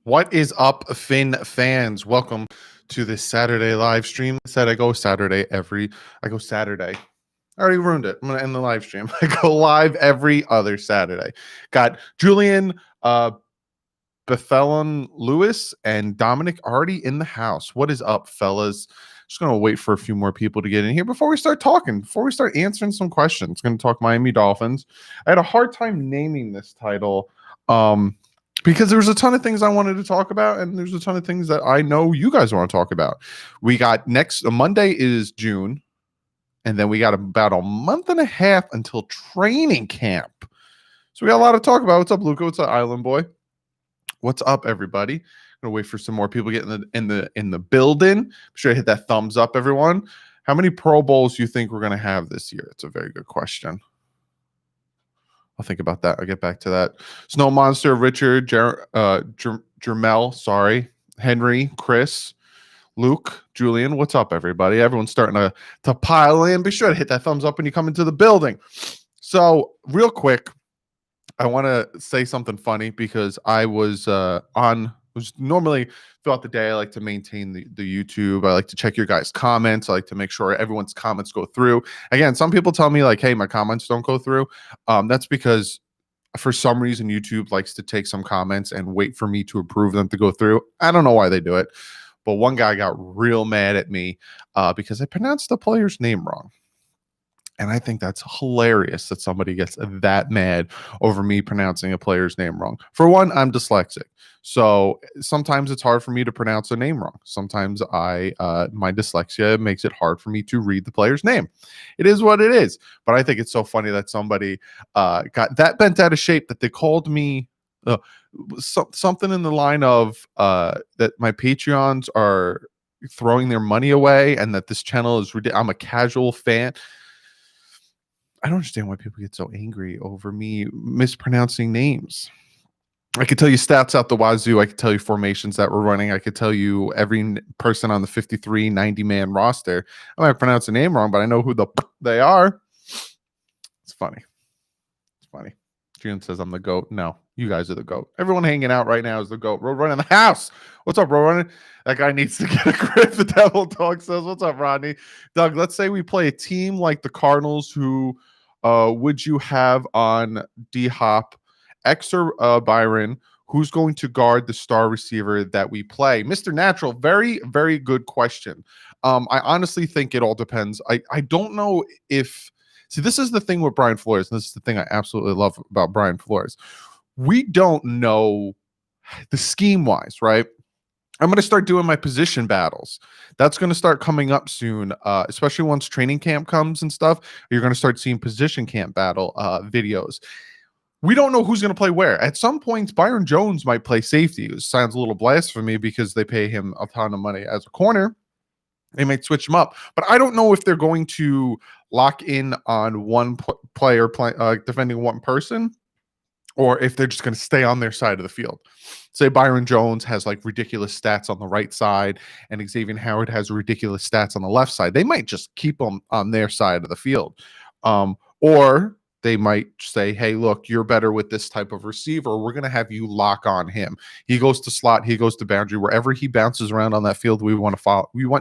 What is up, Finn fans? Welcome to this Saturday live stream. I said I go Saturday. I already ruined it. I'm gonna end the live stream. I go live every other Saturday. Got Julian, Bethelon Lewis, and Dominic already in the house. What is up, fellas? Just gonna wait for a few more people to get in here before we start talking. Before we start answering some questions, gonna talk Miami Dolphins. I had a hard time naming this title. Because there was a ton of things I wanted to talk about, and there's a ton of things that I know you guys want to talk about. We got Monday is June, and then we got about a month and a half until training camp. So we got a lot to talk about. What's up, Luca? What's up, Island Boy? What's up, everybody? Gonna wait for some more people getting in the building. Be sure to hit that thumbs up, everyone. How many Pro Bowls do you think we're gonna have this year? It's a very good question. I'll think about that. I'll get back to that. Snow Monster, Richard, Jermel, Henry, Chris, Luke, Julian. What's up, everybody? Everyone's starting to pile in. Be sure to hit that thumbs up when you come into the building. So, real quick, I want to say something funny because I was normally throughout the day, I like to maintain the YouTube. I like to check your guys' comments. I like to make sure everyone's comments go through. Again, some people tell me like, hey, my comments don't go through. That's because for some reason, YouTube likes to take some comments and wait for me to approve them to go through. I don't know why they do it. But one guy got real mad at me because I pronounced the player's name wrong. And I think that's hilarious that somebody gets that mad over me pronouncing a player's name wrong. For one, I'm dyslexic. So sometimes it's hard for me to pronounce a name wrong. Sometimes my dyslexia makes it hard for me to read the player's name. It is what it is. But I think it's so funny that somebody got that bent out of shape that they called me something in the line of that my Patreons are throwing their money away and that this channel is ridiculous. I'm a casual fan. I don't understand why people get so angry over me mispronouncing names. I could tell you stats out the wazoo. I could tell you formations that we're running. I could tell you every person on the 53, 90-man roster. I might pronounce a name wrong, but I know who they are. It's funny. It's funny. June says I'm the GOAT. No, you guys are the GOAT. Everyone hanging out right now is the GOAT. Roadrunner in the house. What's up, Roadrunner? That guy needs to get a grip. The Devil Dog says, what's up, Rodney? Doug, let's say we play a team like the Cardinals who would you have on D-Hop, X or Byron? Who's going to guard the star receiver that we play? Mr. Natural, very, very good question. I honestly think it all depends. I don't know if – see, this is the thing with Brian Flores, and this is the thing I absolutely love about Brian Flores. We don't know the scheme-wise, right? I'm going to start doing my position battles. That's going to start coming up soon, especially once training camp comes and stuff. You're going to start seeing position camp battle videos. We don't know who's going to play where. At some points, Byron Jones might play safety. It sounds a little blasphemy because they pay him a ton of money as a corner. They might switch him up. But I don't know if they're going to lock in on one player defending one person, or if they're just going to stay on their side of the field. Say Byron Jones has like ridiculous stats on the right side and Xavier Howard has ridiculous stats on the left side. They might just keep them on their side of the field. Or they might say, hey, look, you're better with this type of receiver. We're going to have you lock on him. He goes to slot. He goes to boundary. Wherever he bounces around on that field, we want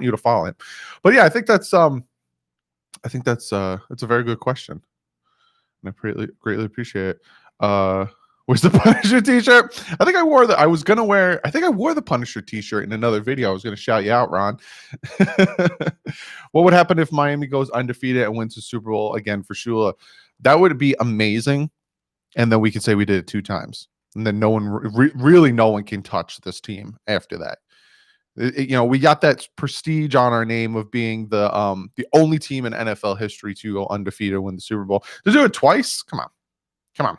you to follow him. But yeah, I think that's a very good question. And I greatly appreciate it. Where's the Punisher t-shirt? I think I wore the Punisher t-shirt in another video. I was going to shout you out, Ron. What would happen if Miami goes undefeated and wins the Super Bowl again for Shula? That would be amazing. And then we could say we did it 2 times. And then no one can touch this team after that. We got that prestige on our name of being the only team in NFL history to go undefeated and win the Super Bowl. To do it twice? Come on.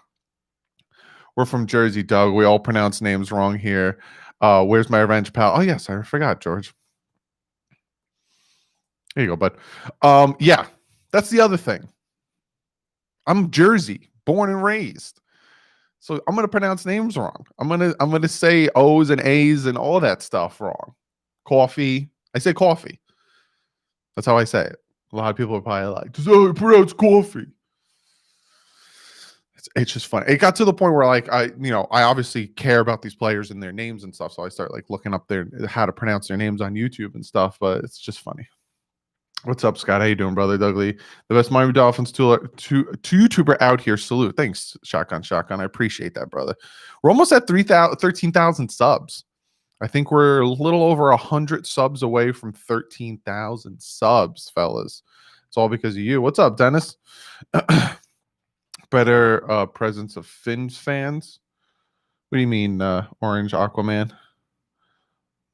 We're from Jersey, Doug. We all pronounce names wrong here. Where's my revenge, pal? Oh, yes, I forgot, George. There you go, bud. Yeah, that's the other thing. I'm Jersey, born and raised. So I'm going to pronounce names wrong. I'm going to say O's and A's and all that stuff wrong. Coffee. I say coffee. That's how I say it. A lot of people are probably like, just pronounce coffee. It's just funny. It got to the point where like I obviously care about these players and their names and stuff, so I start like looking up their how to pronounce their names on YouTube and stuff. But it's just funny. What's up, Scott? How you doing, brother? Douglie, the best Miami Dolphins to YouTuber out here. Salute. Thanks, Shotgun. I appreciate that, brother. We're almost at 13,000 subs. I think we're a little over 100 subs away from 13,000 subs, fellas. It's all because of you. What's up, Dennis? Better presence of Finns fans. What do you mean, Orange Aquaman?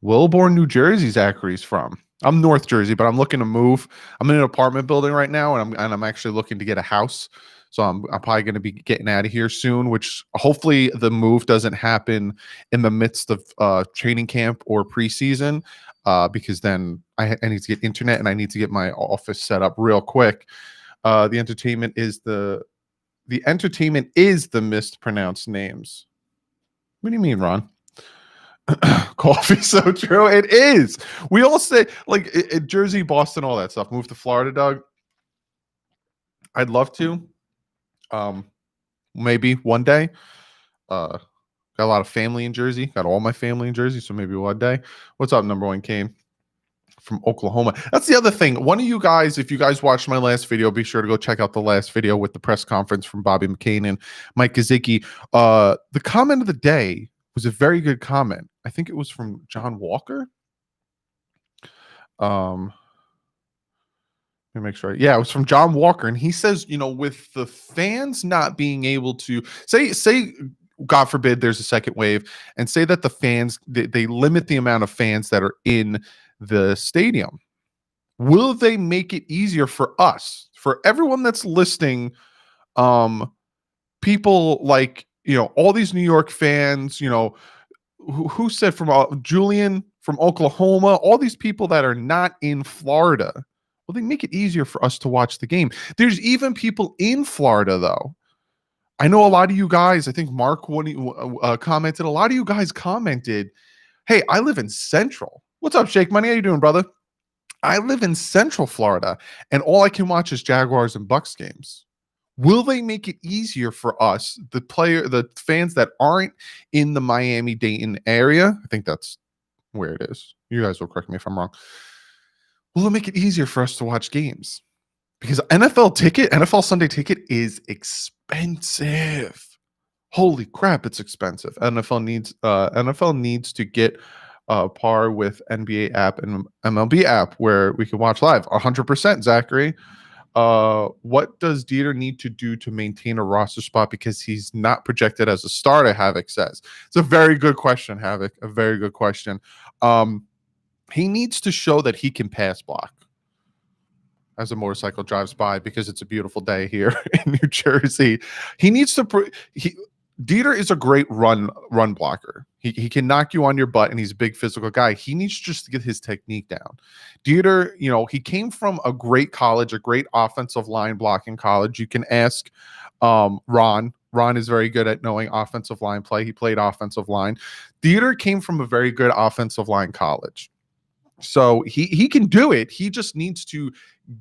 Wilborn, New Jersey, Zachary's from. I'm North Jersey, but I'm looking to move. I'm in an apartment building right now, and I'm actually looking to get a house. So I'm probably going to be getting out of here soon, which hopefully the move doesn't happen in the midst of training camp or preseason, because then I need to get internet and I need to get my office set up real quick. The entertainment is the mispronounced names. What do you mean, Ron? Coffee, so true. It is. We all say like Jersey, Boston, all that stuff. Move to Florida, Doug. I'd love to. Maybe one day. Got a lot of family in Jersey. Got all my family in Jersey, so maybe one day. What's up, number one Kane from Oklahoma? That's the other thing. One of you guys, if you guys watched my last video, be sure to go check out the last video with the press conference from Bobby McCain and Mike Gesicki. The comment of the day was a very good comment. I think it was from John Walker. Let me make sure. Yeah, it was from John Walker. And he says, with the fans not being able to say, God forbid there's a second wave, and say that the fans, they limit the amount of fans that are in the stadium. Will they make it easier for us, for everyone that's listening? People like, all these New York fans, who said from Julian from Oklahoma, all these people that are not in Florida, will they make it easier for us to watch the game? There's even people in Florida, though. I know a lot of you guys, I think Mark commented, a lot of you guys commented, hey, I live in Central. What's up, Shake Money? How you doing, brother? I live in Central Florida, and all I can watch is Jaguars and Bucks games. Will they make it easier for us, the fans that aren't in the Miami-Dayton area? I think that's where it is. You guys will correct me if I'm wrong. Will it make it easier for us to watch games? Because NFL Sunday ticket is expensive. Holy crap, it's expensive. NFL needs to get par with NBA app and MLB app where we can watch live. 100%, Zachary. What does Dieter need to do to maintain a roster spot because he's not projected as a starter? Havoc says. It's a very good question, Havoc. A very good question. He needs to show that he can pass block as a motorcycle drives by, because it's a beautiful day here in New Jersey. He needs to. Dieter is a great run blocker. He can knock you on your butt, and he's a big physical guy. He needs just to get his technique down. Dieter, he came from a great college, a great offensive line blocking college. You can ask Ron. Ron is very good at knowing offensive line play. He played offensive line. Dieter came from a very good offensive line college. So he can do it. He just needs to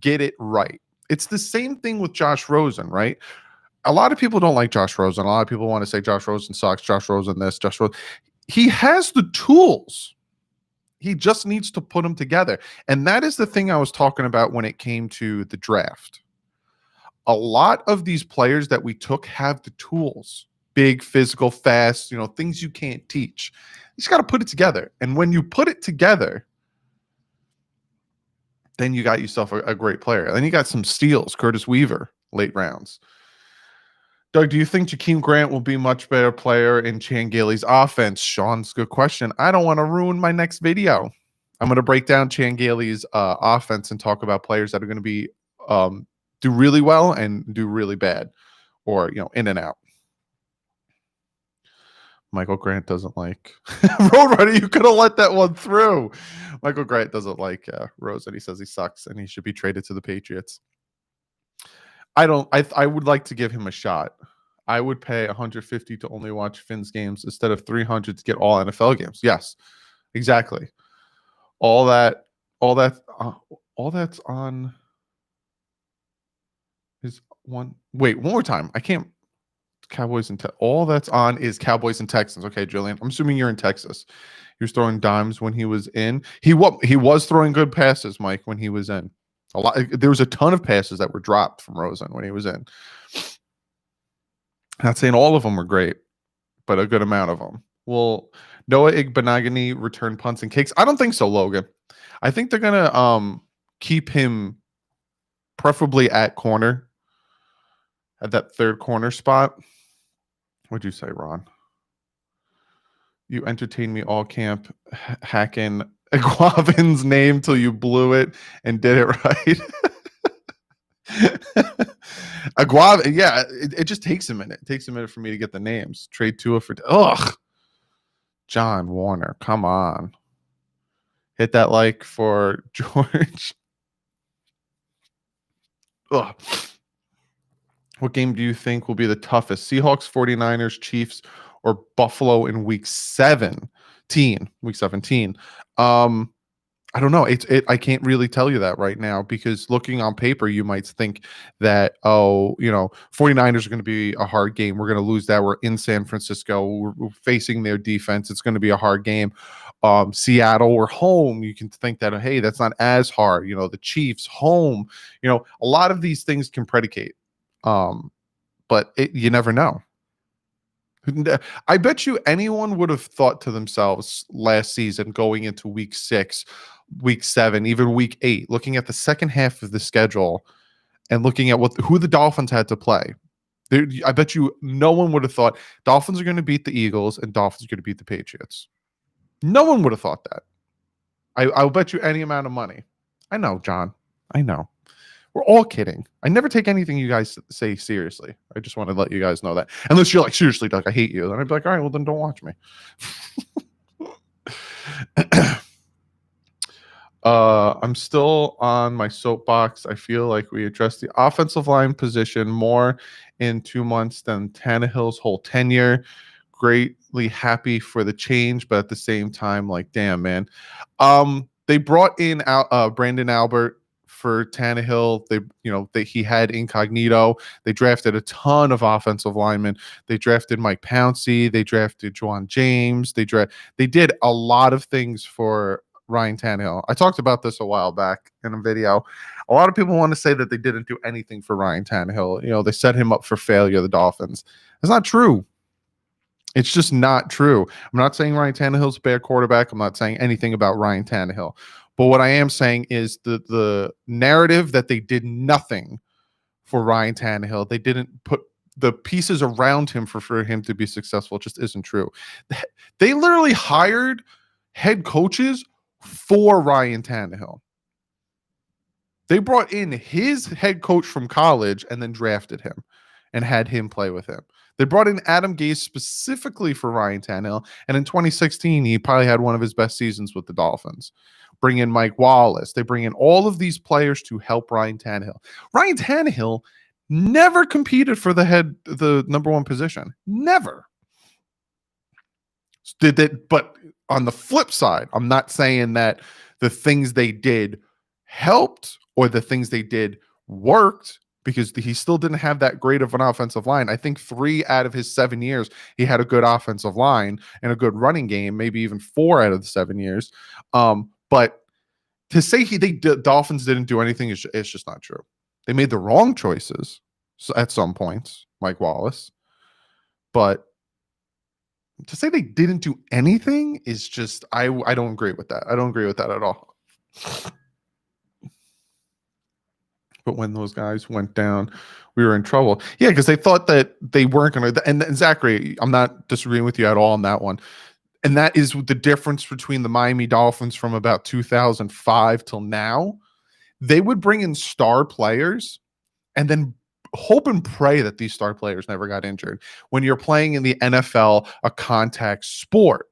get it right. It's the same thing with Josh Rosen, right? A lot of people don't like Josh Rosen. A lot of people want to say Josh Rosen sucks, Josh Rosen this, Josh Rosen. He has the tools. He just needs to put them together. And that is the thing I was talking about when it came to the draft. A lot of these players that we took have the tools. Big, physical, fast, things you can't teach. You just got to put it together. And when you put it together, then you got yourself a great player. Then you got some steals, Curtis Weaver, late rounds. Doug, do you think Jakeem Grant will be a much better player in Chan Gailey's offense? Sean's good question. I don't want to ruin my next video. I'm going to break down Chan Gailey's offense and talk about players that are going to be do really well and do really bad, or in and out. Michael Grant doesn't like Roadrunner. You could have let that one through. Michael Grant doesn't like Rosen. He says he sucks and he should be traded to the Patriots. I would like to give him a shot. I would pay $150 to only watch Finn's games instead of $300 to get all NFL games. Yes, exactly. All that's on his one. Wait, one more time. I can't. Cowboys and all that's on is Cowboys and Texans. Okay, Julian. I'm assuming you're in Texas. He was throwing dimes when he was in. He was throwing good passes, Mike, when he was in. A lot. There was a ton of passes that were dropped from Rosen when he was in. Not saying all of them were great, but a good amount of them. Will Noah Igbenogany return punts and kicks? I don't think so, Logan. I think they're gonna keep him preferably at corner, at that third corner spot. What'd you say, Ron? You entertained me all camp hacking Aguavin's name till you blew it and did it right. Aguavin, yeah, it just takes a minute. It takes a minute for me to get the names. Trade Tua for John Warner. Come on. Hit that like for George. Ugh. What game do you think will be the toughest? Seahawks, 49ers, Chiefs, or Buffalo in week 17? Week 17. I don't know. I can't really tell you that right now, because looking on paper, you might think that, 49ers are going to be a hard game. We're going to lose that. We're in San Francisco. We're facing their defense. It's going to be a hard game. Seattle, we're home. You can think that, hey, that's not as hard. The Chiefs, home. A lot of these things can predicate. But you never know. I bet you anyone would have thought to themselves last season, going into week 6, week 7, even week 8, looking at the second half of the schedule and looking at who the Dolphins had to play. I bet you no one would have thought Dolphins are going to beat the Eagles and Dolphins are going to beat the Patriots. No one would have thought that. I'll bet you any amount of money. I know, John. I know. We're all kidding. I never take anything you guys say seriously. I just want to let you guys know that. Unless you're like, seriously, Doug, I hate you. Then I'd be like, all right, well, then don't watch me. I'm still on my soapbox. I feel like we addressed the offensive line position more in 2 months than Tannehill's whole tenure. Greatly happy for the change, but at the same time, like, damn, man. They brought in Brandon Albert for Tannehill. He had incognito. They drafted a ton of offensive linemen. They drafted Mike Pouncey. They drafted Juwan James. They did a lot of things for Ryan Tannehill. I talked about this a while back in a video. A lot of people want to say that they didn't do anything for Ryan Tannehill. They set him up for failure, the Dolphins. It's not true. It's just not true. I'm not saying Ryan Tannehill's a bad quarterback. I'm not saying anything about Ryan Tannehill. But what I am saying is the narrative that they did nothing for Ryan Tannehill. They didn't put the pieces around him for him to be successful. It just isn't true. They literally hired head coaches for Ryan Tannehill. They brought in his head coach from college and then drafted him and had him play with him. They brought in Adam Gase specifically for Ryan Tannehill, and in 2016, he probably had one of his best seasons with the Dolphins. Bring in Mike Wallace. They bring in all of these players to help Ryan Tannehill. Ryan Tannehill never competed for the number one position. Never. But on the flip side, I'm not saying that the things they did helped or the things they did worked, because he still didn't have that great of an offensive line. I think 3 out of his 7 years, he had a good offensive line and a good running game, maybe even 4 out of the 7 years. But to say the Dolphins didn't do anything, it's just not true. They made the wrong choices at some points, Mike Wallace. But to say they didn't do anything is just, I don't agree with that. I don't agree with that at all. But when those guys went down, we were in trouble. Yeah, because they thought that they weren't going to. And Zachary, I'm not disagreeing with you at all on that one. And that is the difference between the Miami Dolphins from about 2005 till now. They would bring in star players and then hope and pray that these star players never got injured. When you're playing in the NFL, a contact sport.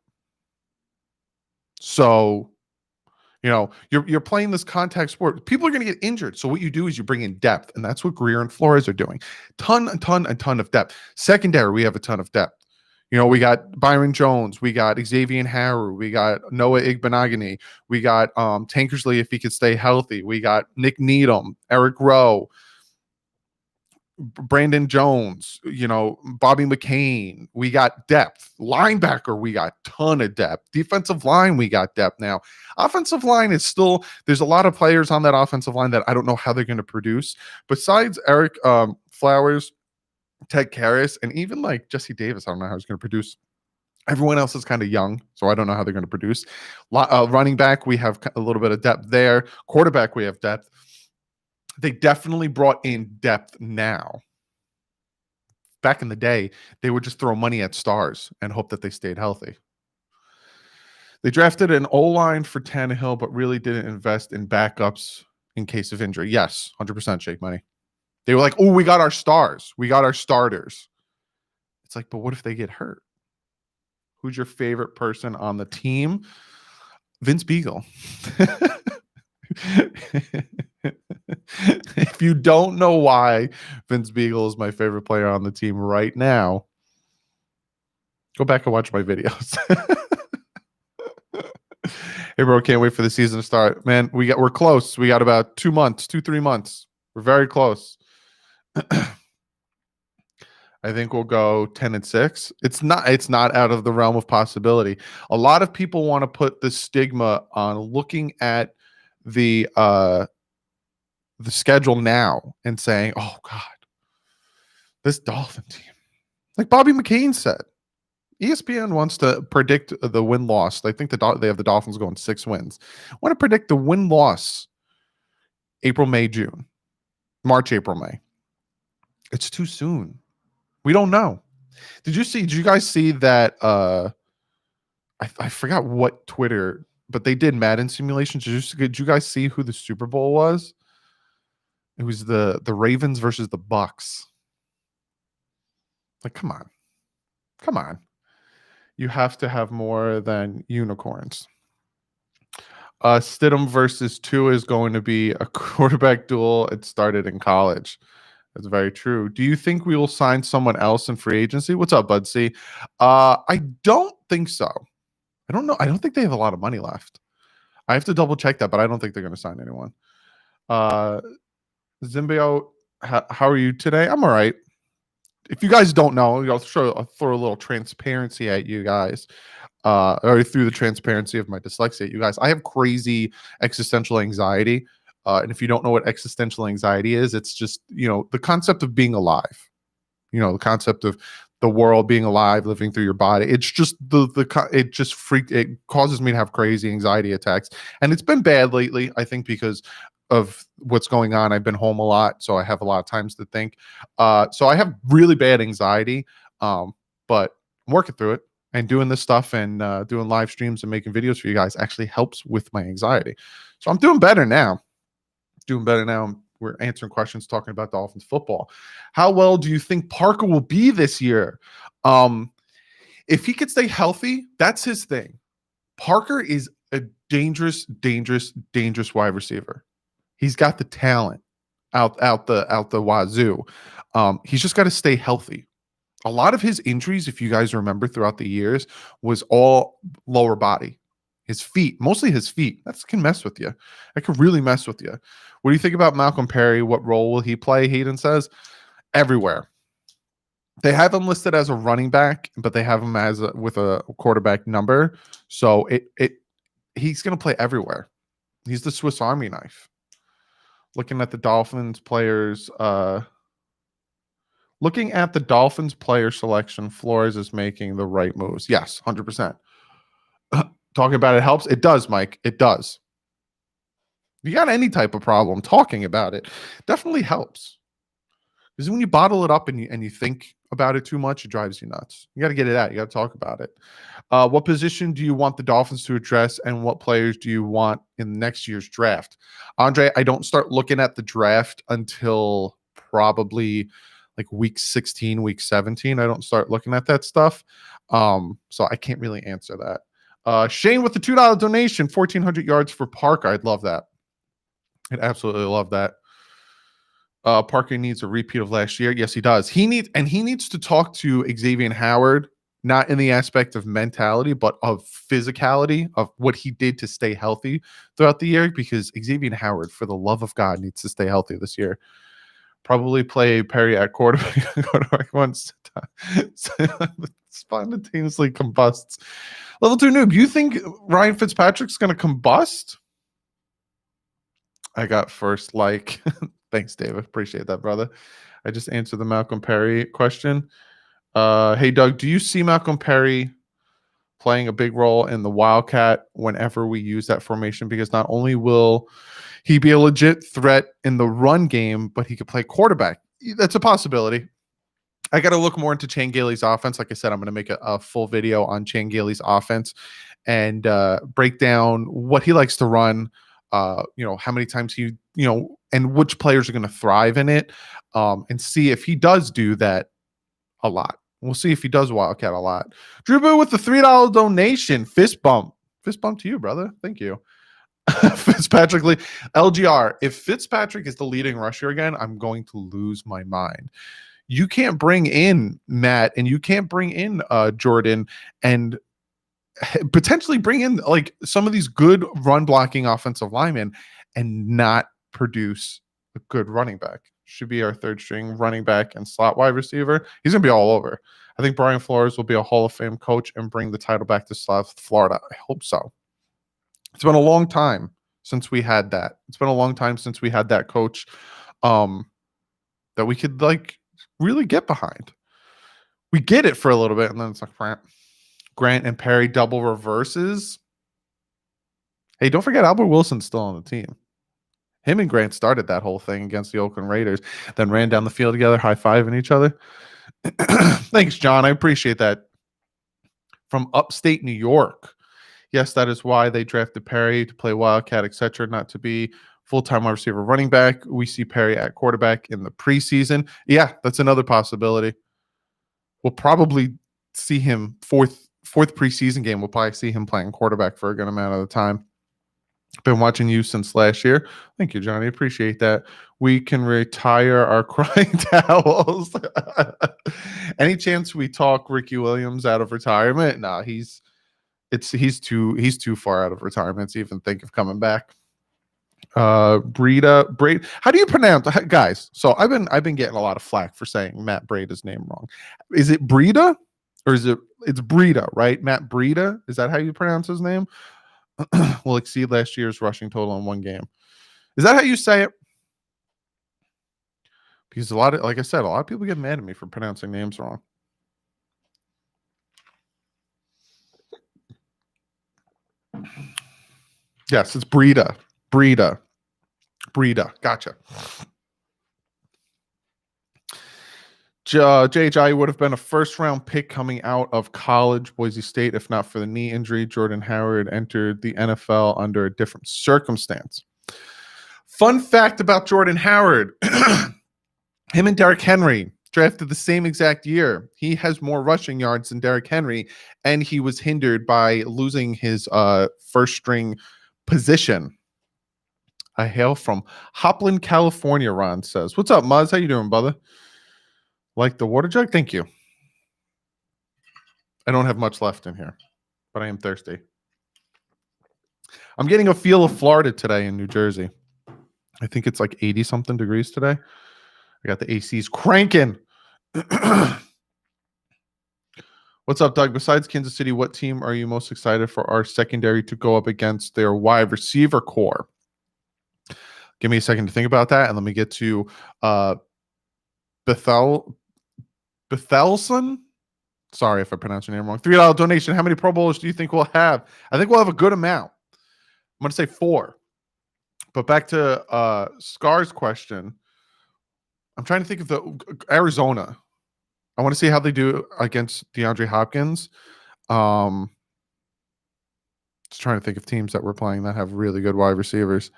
So, you're playing this contact sport. People are going to get injured. So what you do is you bring in depth, and that's what Greer and Flores are doing. A ton of depth. Secondary, we have a ton of depth. We got Byron Jones, we got Xavier Harrow, we got Noah Igbenogany, we got Tankersley if he could stay healthy, we got Nick Needham, Eric Rowe. Brandon Jones, Bobby McCain. We got depth. Linebacker, we got ton of depth. Defensive line, we got depth now. Offensive line is still, there's a lot of players on that offensive line that I don't know how they're going to produce. Besides Eric Flowers, Ted Karras, and even like Jesse Davis, I don't know how he's going to produce. Everyone else is kind of young, so I don't know how they're going to produce. Running back, we have a little bit of depth there. Quarterback, we have depth. They definitely brought in depth now. Back in the day, they would just throw money at stars and hope that they stayed healthy. They drafted an O-line for Tannehill, but really didn't invest in backups in case of injury. Yes, 100% shake money. They were like, oh, we got our stars. We got our starters. It's like, but what if they get hurt? Who's your favorite person on the team? Vince Beagle. If you don't know why Vince Beagle is my favorite player on the team right now, go back and watch my videos. Hey, bro, can't wait for the season to start. Man, we're close. We got about 2 months, 3 months. We're very close. I think we'll go 10-6. It's not out of the realm of possibility. A lot of people want to put the stigma on looking at the schedule now and saying, oh God, this Dolphin team. Like Bobby McCain said, ESPN wants to predict the win-loss. I think they have the Dolphins going 6 wins. I want to predict the win-loss April, May, June. March, April, May. It's too soon. We don't know. Did you guys see that? I forgot what Twitter, but they did Madden simulations. Did you guys see who the Super Bowl was? It was the Ravens versus the Bucks. Like, come on. You have to have more than unicorns. Stidham versus Tua is going to be a quarterback duel. It started in college. That's very true. Do you think we will sign someone else in free agency? What's up, Bud C? I don't think so. I don't know. I don't think they have a lot of money left. I have to double check that, but I don't think they're going to sign anyone. Zimbio, how are you today? I'm all right. If you guys don't know, I'll throw a little transparency at you guys. Or through the transparency of my dyslexia at you guys. I have crazy existential anxiety. And if you don't know what existential anxiety is, it's just, the concept of being alive. The concept of the world being alive, living through your body. It's just it causes me to have crazy anxiety attacks. And it's been bad lately, I think, because of what's going on. I've been home a lot, so I have a lot of times to think. So I have really bad anxiety, but I'm working through it. And doing this stuff and doing live streams and making videos for you guys actually helps with my anxiety. So I'm doing better now. We're answering questions, talking about Dolphins football. How well do you think Parker will be this year? If he could stay healthy, that's his thing. Parker is a dangerous wide receiver. He's got the talent out the wazoo. He's just got to stay healthy. A lot of his injuries, if you guys remember throughout the years, was all lower body. His feet, mostly his feet. That can mess with you. That could really mess with you. What do you think about Malcolm Perry? What role will he play? Hayden says everywhere. They have him listed as a running back, but they have him with a quarterback number. So he's going to play everywhere. He's the Swiss Army knife. Looking at the Dolphins players, player selection, Flores is making the right moves. Yes, 100%. Talking about it helps. It does, Mike. It does. If you got any type of problem, talking about it definitely helps. Because when you bottle it up and you think about it too much, it drives you nuts. You got to get it out. You got to talk about it. What position do you want the Dolphins to address, and what players do you want in next year's draft? Andre, I don't start looking at the draft until probably like week 16, week 17. I don't start looking at that stuff. So I can't really answer that. Shane with the $2 donation, 1,400 yards for Parker. I'd love that. I'd absolutely love that. Parker needs a repeat of last year. Yes, he does. He needs to talk to Xavier Howard, not in the aspect of mentality, but of physicality, of what he did to stay healthy throughout the year, because Xavier Howard, for the love of God, needs to stay healthy this year. Probably play Perry at quarterback once. Spontaneously combusts. Level 2 noob. You think Ryan Fitzpatrick's going to combust? I got first like. Thanks, David. Appreciate that, brother. I just answered the Malcolm Perry question. Hey, Doug, do you see Malcolm Perry playing a big role in the Wildcat whenever we use that formation? Because not only will he be a legit threat in the run game, but he could play quarterback. That's a possibility. I got to look more into Chan Gailey's offense. Like I said, I'm going to make a full video on Chan Gailey's offense and break down what he likes to run, how many times he, and which players are going to thrive in it, and see if he does do that a lot. We'll see if he does Wildcat a lot. Drew Boo with the $3 donation. Fist bump. Fist bump to you, brother. Thank you. Fitzpatrick Lee. LGR. If Fitzpatrick is the leading rusher again, I'm going to lose my mind. You can't bring in Matt and you can't bring in Jordan and potentially bring in like some of these good run blocking offensive linemen and not produce a good running back. Should be our third string running back and slot wide receiver. He's going to be all over. I think Brian Flores will be a Hall of Fame coach and bring the title back to South Florida. I hope so. It's been a long time since we had that. It's been a long time since we had that coach that we could like really get behind. We get it for a little bit, and then it's like Grant and Perry double reverses. Hey, don't forget Albert Wilson's still on the team. Him and Grant started that whole thing against the Oakland Raiders, then ran down the field together, high-fiving each other. Thanks, John. I appreciate that. From upstate New York. Yes, that is why they drafted Perry to play Wildcat, etc., not to be full-time wide receiver running back. We see Perry at quarterback in the preseason. Yeah, that's another possibility. We'll probably see him fourth preseason game. We'll probably see him playing quarterback for a good amount of the time. Been watching you since last year. Thank you, Johnny. Appreciate that. We can retire our crying towels. Any chance we talk Ricky Williams out of retirement? No, he's too far out of retirement to even think of coming back. Breda. How do you pronounce, guys? So I've been getting a lot of flack for saying Matt Breda's name wrong. Is it Breda or it's Breda, right? Matt Breda. Is that how you pronounce his name? Will exceed last year's rushing total in one game. Is that how you say it? Because like I said, a lot of people get mad at me for pronouncing names wrong. Yes, it's Breda. Gotcha. JHI would have been a first-round pick coming out of college, Boise State, if not for the knee injury. Jordan Howard entered the NFL under a different circumstance. Fun fact about Jordan Howard. Him and Derrick Henry drafted the same exact year. He has more rushing yards than Derrick Henry, and he was hindered by losing his first-string position. I hail from Hopland, California, Ron says. What's up, Muzz? How you doing, brother? Like the water jug? Thank you. I don't have much left in here, but I am thirsty. I'm getting a feel of Florida today in New Jersey. I think it's like 80-something degrees today. I got the ACs cranking. What's up, Doug? Besides Kansas City, what team are you most excited for our secondary to go up against their wide receiver core? Give me a second to think about that, and let me get to Bethelson. Sorry if I pronounced your name wrong. $3 donation. How many Pro Bowlers do you think we'll have? I think we'll have a good amount. I'm going to say 4. But back to Scar's question. I'm trying to think of the Arizona. I want to see how they do against DeAndre Hopkins. Just trying to think of teams that we're playing that have really good wide receivers.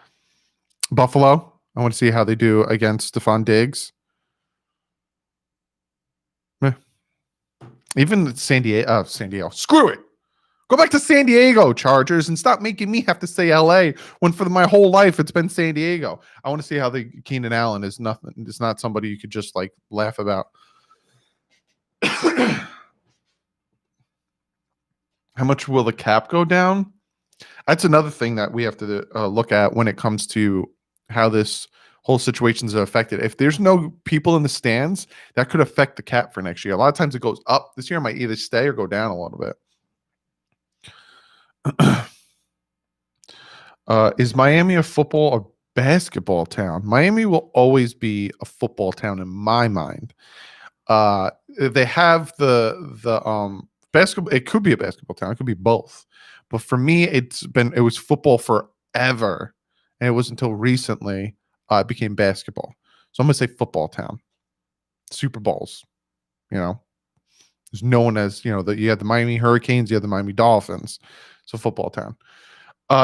Buffalo. I want to see how they do against Stephon Diggs. Even San Diego. Screw it. Go back to San Diego, Chargers, and stop making me have to say LA when for my whole life it's been San Diego. I want to see how the Keenan Allen is nothing. It's not somebody you could just like laugh about. How much will the cap go down? That's another thing that we have to look at when it comes to how this whole situations are affected. If there's no people in the stands, that could affect the cap for next year. A lot of times it goes up. This year it might either stay or go down a little bit. Is Miami a football or basketball town? Miami will always be a football town in my mind. They have the basketball. It could be a basketball town. It could be both. But for me, it was football forever, and it was until recently it became basketball. So I'm gonna say football town. Super Bowls, there's known as you had the Miami Hurricanes, you had the Miami Dolphins. So football town.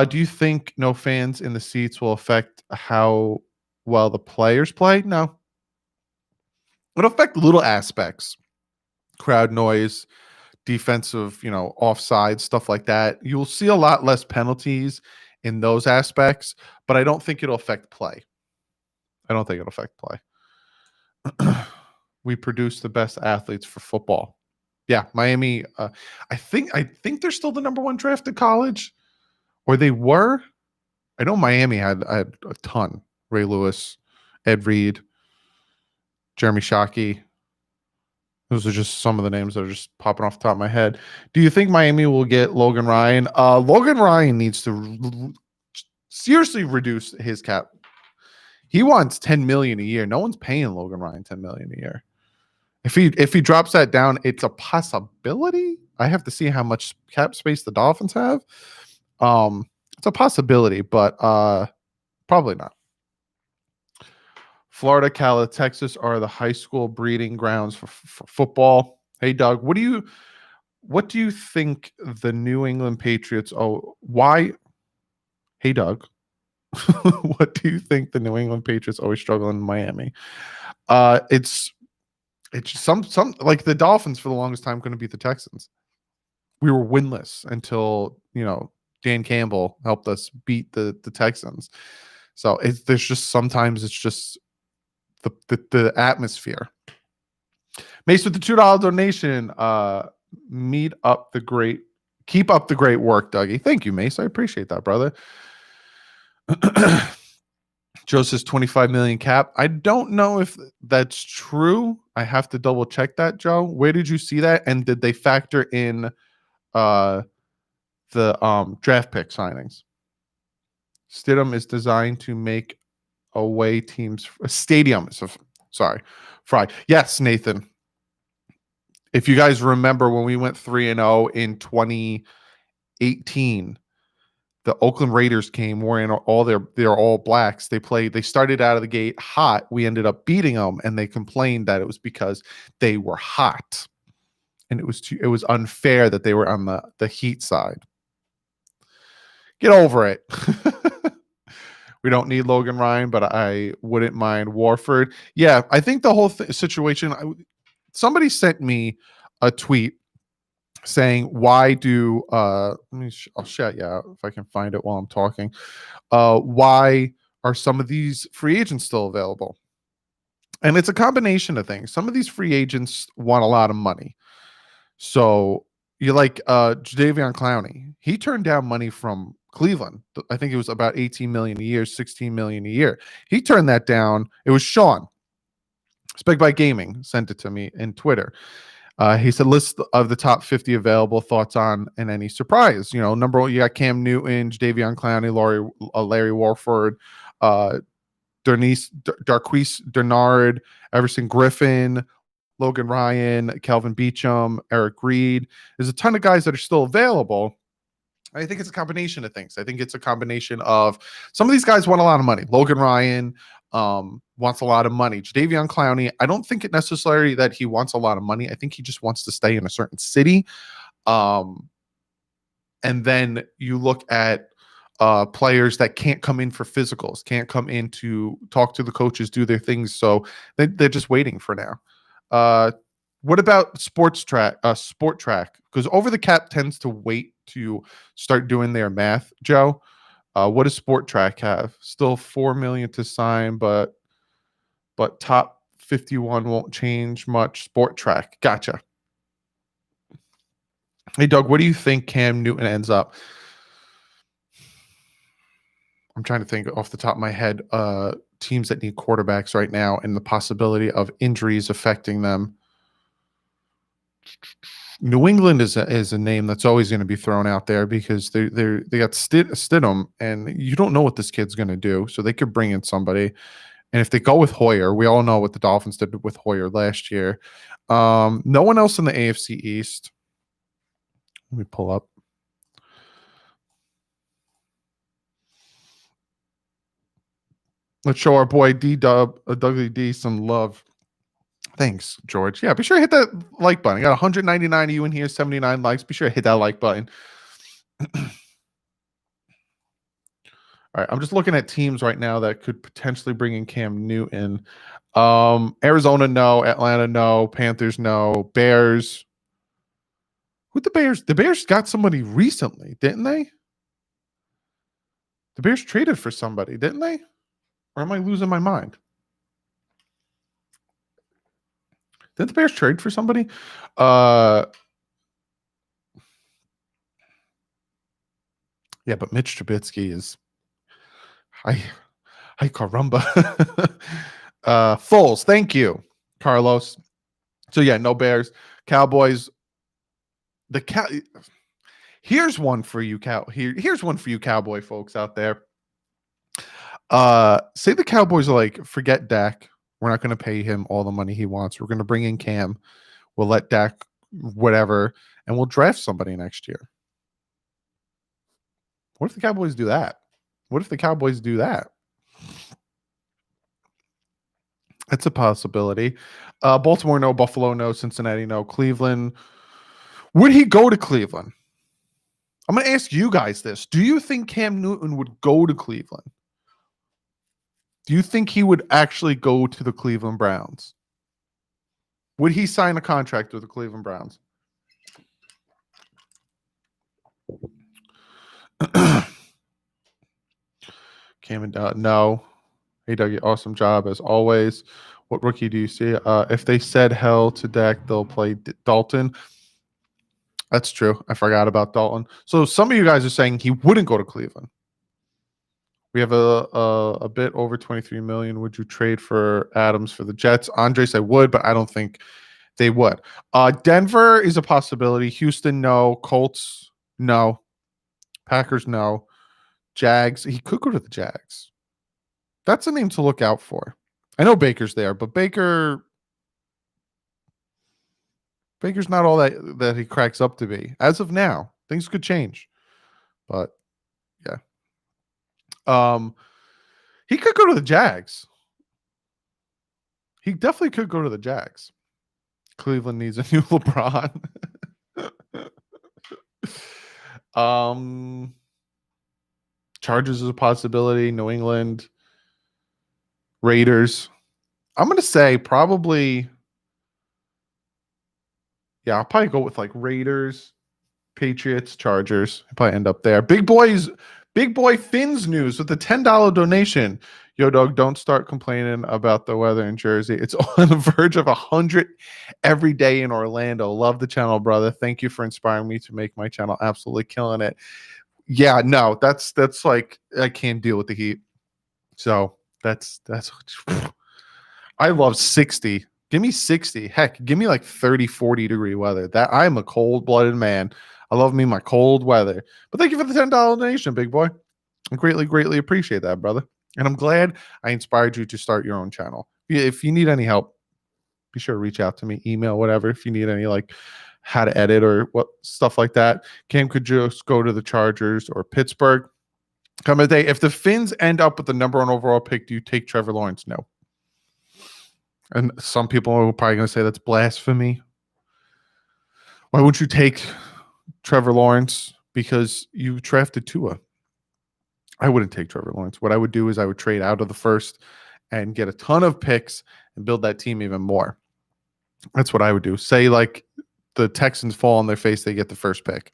Do you think no fans in the seats will affect how well the players play? No. It'll affect little aspects, crowd noise, defensive, offside, stuff like that. You'll see a lot less penalties in those aspects, but I don't think it'll affect play. We produce the best athletes for football. Yeah, Miami. I think they're still the number one drafted college, or they were. I know Miami had a ton. Ray Lewis, Ed Reed, Jeremy Shockey. Those are just some of the names that are just popping off the top of my head. Do you think Miami will get Logan Ryan? Logan Ryan needs to seriously reduce his cap. He wants $10 million a year. No one's paying Logan Ryan $10 million a year. If he drops that down, it's a possibility. I have to see how much cap space the Dolphins have. It's a possibility, but probably not. Florida, Cali, Texas are the high school breeding grounds for football. Hey, Doug, what do you think the New England Patriots? Why? Hey, Doug, what do you think the New England Patriots always struggle in Miami? It's some like the Dolphins for the longest time couldn't beat the Texans. We were winless until Dan Campbell helped us beat the Texans. So there's just sometimes it's just the atmosphere. Mace with the $2 donation. Keep up the great work, Dougie. Thank you, Mace. I appreciate that, brother. Joe says 25 million cap. I don't know if that's true. I have to double check that, Joe. Where did you see that? And did they factor in the draft pick signings? Stidham is designed to make away teams. Stadium. Sorry. Fry. Yes, Nathan. If you guys remember when we went 3-0 in 2018, the Oakland Raiders came wearing they're all blacks. They started out of the gate hot. We ended up beating them, and they complained that it was because they were hot, and it was unfair that they were on the heat side. Get over it. We don't need Logan Ryan, but I wouldn't mind Warford. Yeah, I think the whole situation. Somebody sent me a tweet saying, why do I'll shout you out if I can find it while I'm talking. Why are some of these free agents still available? And it's a combination of things. Some of these free agents want a lot of money. So you like Jadeveon Clowney. He turned down money from Cleveland. I think it was about 18 million a year, 16 million a year. He turned that down. It was Sean. Spec by Gaming sent it to me in Twitter. He said, list of the top 50 available, thoughts on, and any surprise. Number one, you got Cam Newton, Jadeveon Clowney, Larry Warford, Darquise Dennard, Everson Griffin, Logan Ryan, Calvin Beachum, Eric Reed. There's a ton of guys that are still available. I think it's a combination of things. I think it's a combination of some of these guys want a lot of money. Logan Ryan wants a lot of money. Jadeveon Clowney, I don't think it necessarily that he wants a lot of money. I think he just wants to stay in a certain city. And then you look at players that can't come in for physicals, can't come in to talk to the coaches, do their things. So they're just waiting for now. What about sport track? Because Over the Cap tends to wait to start doing their math, Joe. What does Sport Track have? Still 4 million to sign, but top 51 won't change much. Sport Track. Gotcha. Hey, Doug, what do you think Cam Newton ends up? I'm trying to think off the top of my head. teams that need quarterbacks right now and the possibility of injuries affecting them. New England is a name that's always going to be thrown out there because they got Stidham, and you don't know what this kid's going to do, so they could bring in somebody. And if they go with Hoyer, we all know what the Dolphins did with Hoyer last year. No one else in the AFC East. Let me pull up. Let's show our boy Dougie D some love. Thanks, George. Yeah, be sure to hit that like button. I got 199 of you in here, 79 likes. Be sure to hit that like button. All right, I'm just looking at teams right now that could potentially bring in Cam Newton. Arizona, no. Atlanta, no. Panthers, no. Bears. Who the Bears? The Bears got somebody recently, didn't they? The Bears traded for somebody, didn't they? Or am I losing my mind? Didn't the Bears trade for somebody? Yeah, but Mitch Trubisky is hi caramba. Foles, thank you, Carlos. So yeah, no Bears. Cowboys. Here's one for you, here's one for you Cowboy folks out there. Say the Cowboys are like, forget Dak. We're not going to pay him all the money he wants. We're going to bring in Cam. We'll let Dak whatever, and we'll draft somebody next year. What if the Cowboys do that? That's a possibility. Baltimore, no. Buffalo, no. Cincinnati, no. Cleveland. Would he go to Cleveland? I'm going to ask you guys this. Do you think Cam Newton would go to Cleveland? Do you think he would actually go to the Cleveland Browns? Would he sign a contract with the Cleveland Browns? Cam and no. Hey, Dougie, awesome job as always. What rookie do you see? If they said hell to Dak, they'll play Dalton. That's true. I forgot about Dalton. So some of you guys are saying he wouldn't go to Cleveland. We have a bit over 23 million. Would you trade for Adams for the Jets? Andre said would, but I don't think they would. Denver is a possibility. Houston, no. Colts, no. Packers, no. Jags, he could go to the Jags. That's a name to look out for. I know Baker's there, but Baker's not all that he cracks up to be. As of now, things could change. But yeah. He could go to the Jags. He definitely could go to the Jags. Cleveland needs a new LeBron. Chargers is a possibility. New England. Raiders. I'm going to say probably. Yeah, I'll probably go with like Raiders, Patriots, Chargers. I'll probably end up there. Big boy Finn's news with the $10 donation. Yo, dog, don't start complaining about the weather in Jersey. It's on the verge of 100 every day in Orlando. Love the channel, brother. Thank you for inspiring me to make my channel. Absolutely killing it. Yeah, no, that's like, I can't deal with the heat. So that's I love 60. Give me 60. Heck, give me like 30, 40 degree weather. That I'm a cold-blooded man. I love me my cold weather. But thank you for the $10 donation, big boy. I greatly appreciate that, brother. And I'm glad I inspired you to start your own channel. If you need any help, be sure to reach out to me, email, whatever. If you need any like how to edit or what stuff like that. Cam could just go to the Chargers or Pittsburgh. Come a day. If the Finns end up with the number 1 overall pick, do you take Trevor Lawrence? No. And some people are probably going to say that's blasphemy. Why wouldn't you take Trevor Lawrence? Because you drafted Tua. I wouldn't take Trevor Lawrence. What I would do is I would trade out of the first and get a ton of picks and build that team even more. That's what I would do. Say like the Texans fall on their face, they get the first pick.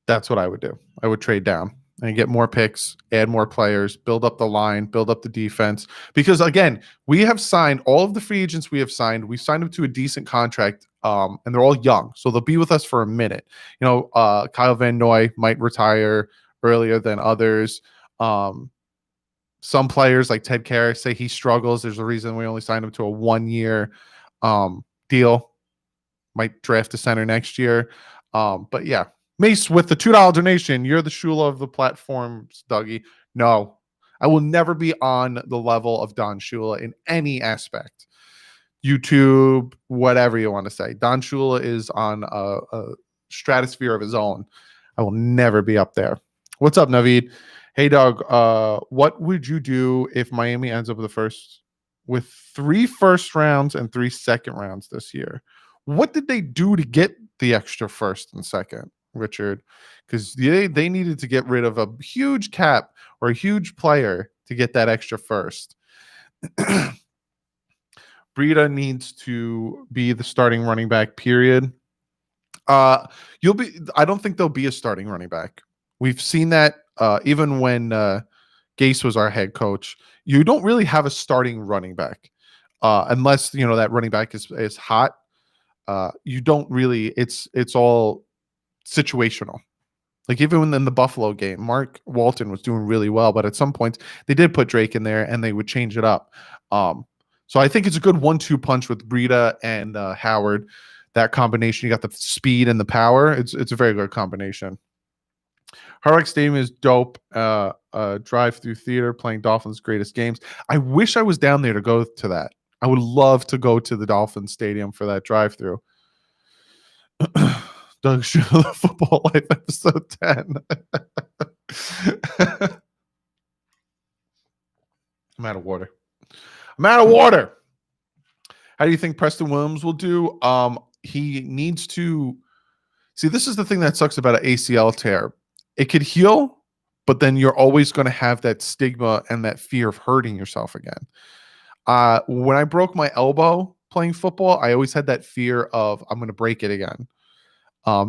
That's what I would do. I would trade down and get more picks, add more players, build up the line, build up the defense. Because again, we have signed all of the free agents we have signed. We've signed them to a decent contract, and they're all young. So they'll be with us for a minute. You know, Kyle Van Noy might retire earlier than others. Some players like Ted Karras say he struggles. There's a reason we only signed him to a 1-year deal. Might draft a center next year. But yeah, Mace with the $2 donation. You're the Shula of the platforms, Dougie. No, I will never be on the level of Don Shula in any aspect. YouTube, whatever you want to say. Don Shula is on a stratosphere of his own. I will never be up there. What's up, Naveed? Hey, Doug. What would you do if Miami ends up with 3 first rounds and 3 second rounds this year? What did they do to get the extra first and second, Richard? Because they needed to get rid of a huge cap or a huge player to get that extra first. Breida needs to be the starting running back, period. I don't think there'll be a starting running back. We've seen that even when Gase was our head coach. You don't really have a starting running back unless that running back is hot. You don't really. It's all situational. Like even in the Buffalo game, Mark Walton was doing really well, but at some points they did put Drake in there and they would change it up. So I think it's a good 1-2 punch with Breida and Howard. That combination, you got the speed and the power. It's a very good combination. Hard Rock Stadium is dope. Drive-through theater playing Dolphins' greatest games. I wish I was down there to go to that. I would love to go to the Dolphins Stadium for that drive-through. Doug Shula, Football Life, episode 10. I'm out of water. How do you think Preston Williams will do? He needs to see. This is the thing that sucks about an ACL tear. It could heal, but then you're always going to have that stigma and that fear of hurting yourself again. When I broke my elbow playing football, I always had that fear of I'm going to break it again.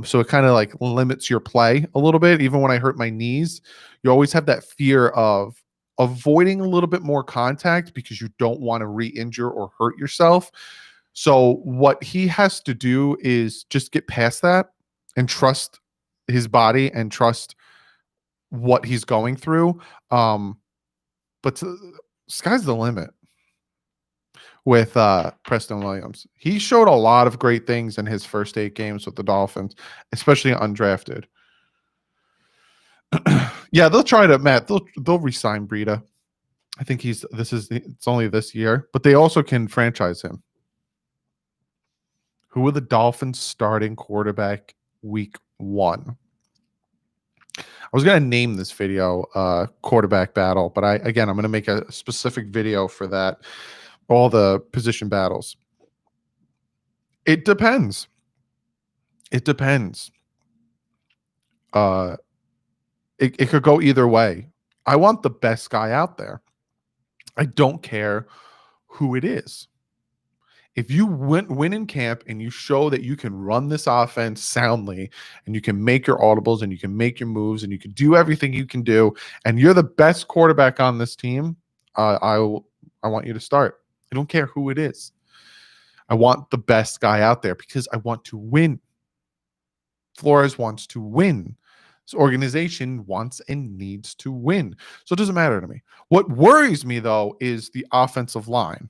So it kind of like limits your play a little bit. Even when I hurt my knees, you always have that fear of avoiding a little bit more contact because you don't want to re-injure or hurt yourself. So what he has to do is just get past that and trust his body and trust what he's going through. But sky's the limit with Preston Williams. He showed a lot of great things in his first 8 games with the Dolphins, especially undrafted. Yeah, they'll try to, Matt. They'll re-sign Breida. I think it's only this year, but they also can franchise him. Who are the Dolphins starting quarterback week 1? I was going to name this video quarterback battle, but I'm going to make a specific video for that. All the position battles. It depends. It could go either way. I want the best guy out there. I don't care who it is. If you win in camp and you show that you can run this offense soundly and you can make your audibles and you can make your moves and you can do everything you can do and you're the best quarterback on this team, I want you to start. I don't care who it is. I want the best guy out there because I want to win. Flores wants to win. This organization wants and needs to win. So it doesn't matter to me. What worries me, though, is the offensive line.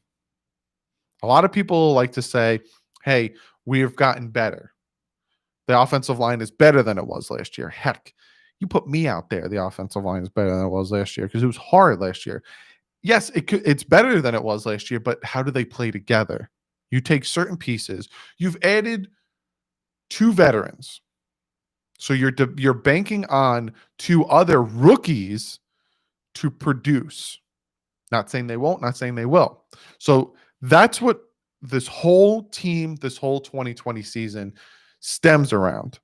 A lot of people like to say, hey, we have gotten better. The offensive line is better than it was last year. Heck, you put me out there, the offensive line is better than it was last year because it was hard last year. Yes, it's better than it was last year, but how do they play together? You take certain pieces. You've added 2 veterans. So you're banking on 2 other rookies to produce. Not saying they won't, not saying they will. So that's what this whole team, this whole 2020 season stems around.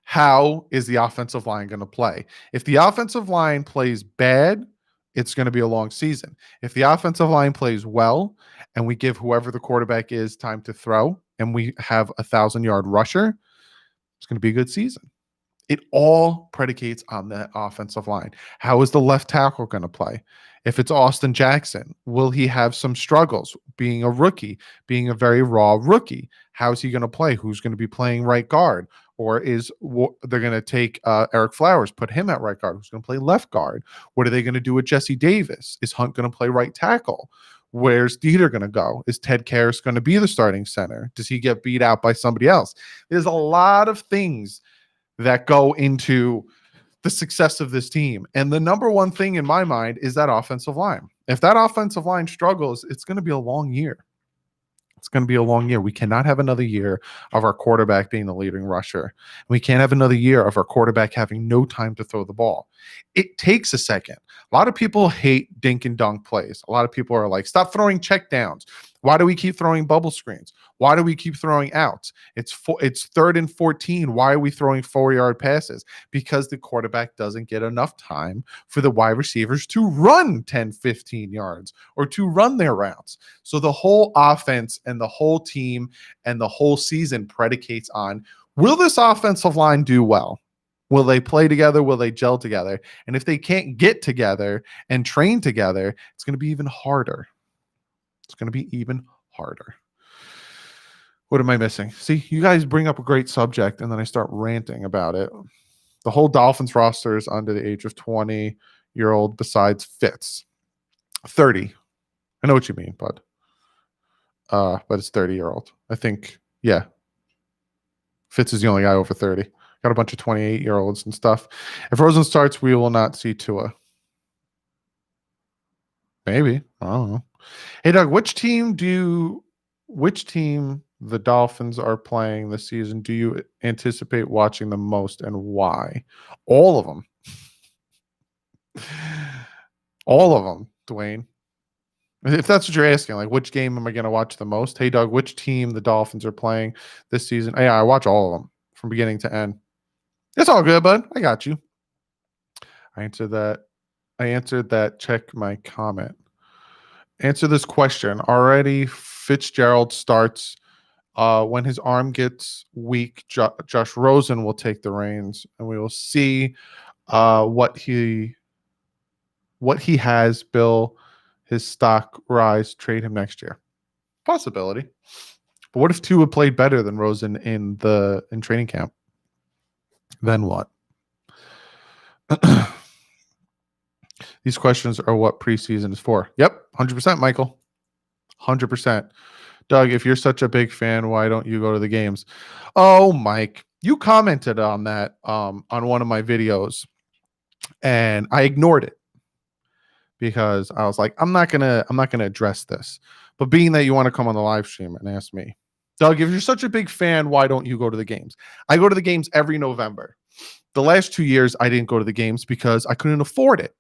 How is the offensive line going to play? If the offensive line plays bad, it's going to be a long season. If the offensive line plays well and we give whoever the quarterback is time to throw and we have a 1,000-yard rusher, it's going to be a good season. It all predicates on that offensive line. How is the left tackle going to play? If it's Austin Jackson, will he have some struggles being a rookie, being a very raw rookie? How is he going to play? Who's going to be playing right guard? Or they're going to take Eric Flowers, put him at right guard? Who's going to play left guard? What are they going to do with Jesse Davis? Is Hunt going to play right tackle? Where's Dieter going to go? Is Ted Karras going to be the starting center? Does he get beat out by somebody else? There's a lot of things that go into the success of this team. And the number one thing in my mind is that offensive line. If that offensive line struggles, it's going to be a long year. It's going to be a long year. We cannot have another year of our quarterback being the leading rusher. We can't have another year of our quarterback having no time to throw the ball. It takes a second. A lot of people hate dink and dunk plays. A lot of people are like, stop throwing check downs. Why do we keep throwing bubble screens? Why do we keep throwing outs? It's 3rd and 14. Why are we throwing 4-yard passes? Because the quarterback doesn't get enough time for the wide receivers to run 10, 15 yards or to run their routes. So the whole offense and the whole team and the whole season predicates on, will this offensive line do well? Will they play together? Will they gel together? And if they can't get together and train together, it's going to be even harder. It's going to be even harder. What am I missing? See, you guys bring up a great subject, and then I start ranting about it. The whole Dolphins roster is under the age of 20-year-old besides Fitz. 30. I know what you mean, bud. But it's 30-year-old. I think, yeah. Fitz is the only guy over 30. Got a bunch of 28-year-olds and stuff. If Rosen starts, we will not see Tua. Maybe. I don't know. Hey, Doug, which team the Dolphins are playing this season do you anticipate watching the most, and why? All of them. All of them, Dwayne. If that's what you're asking, like, which game am I going to watch the most? Hey, Doug, which team the Dolphins are playing this season? Yeah, I watch all of them from beginning to end. It's all good, bud. I got you. I answered that. Check my comment. Answer this question. Already Fitzgerald starts. When his arm gets weak, Josh Rosen will take the reins, and we will see what he has. Bill, his stock rise, trade him next year. Possibility. But what if Tua played better than Rosen in training camp? Then what? These questions are what preseason is for. Yep, 100%, Michael. 100%. Doug, if you're such a big fan, why don't you go to the games? Oh, Mike, you commented on that on one of my videos, and I ignored it because I was like, I'm not gonna address this. But being that you want to come on the live stream and ask me, Doug, if you're such a big fan, why don't you go to the games? I go to the games every November. The last 2 years, I didn't go to the games because I couldn't afford it.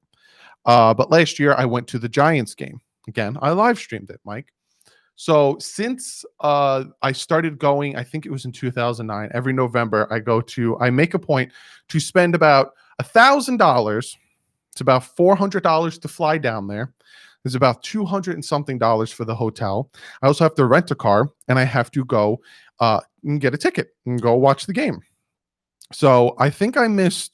But last year, I went to the Giants game. Again, I live streamed it, Mike. So since I started going, I think it was in 2009, every November, I make a point to spend about $1,000. It's about $400 to fly down there. There's about $200 and something for the hotel. I also have to rent a car, and I have to go and get a ticket and go watch the game. So I think I missed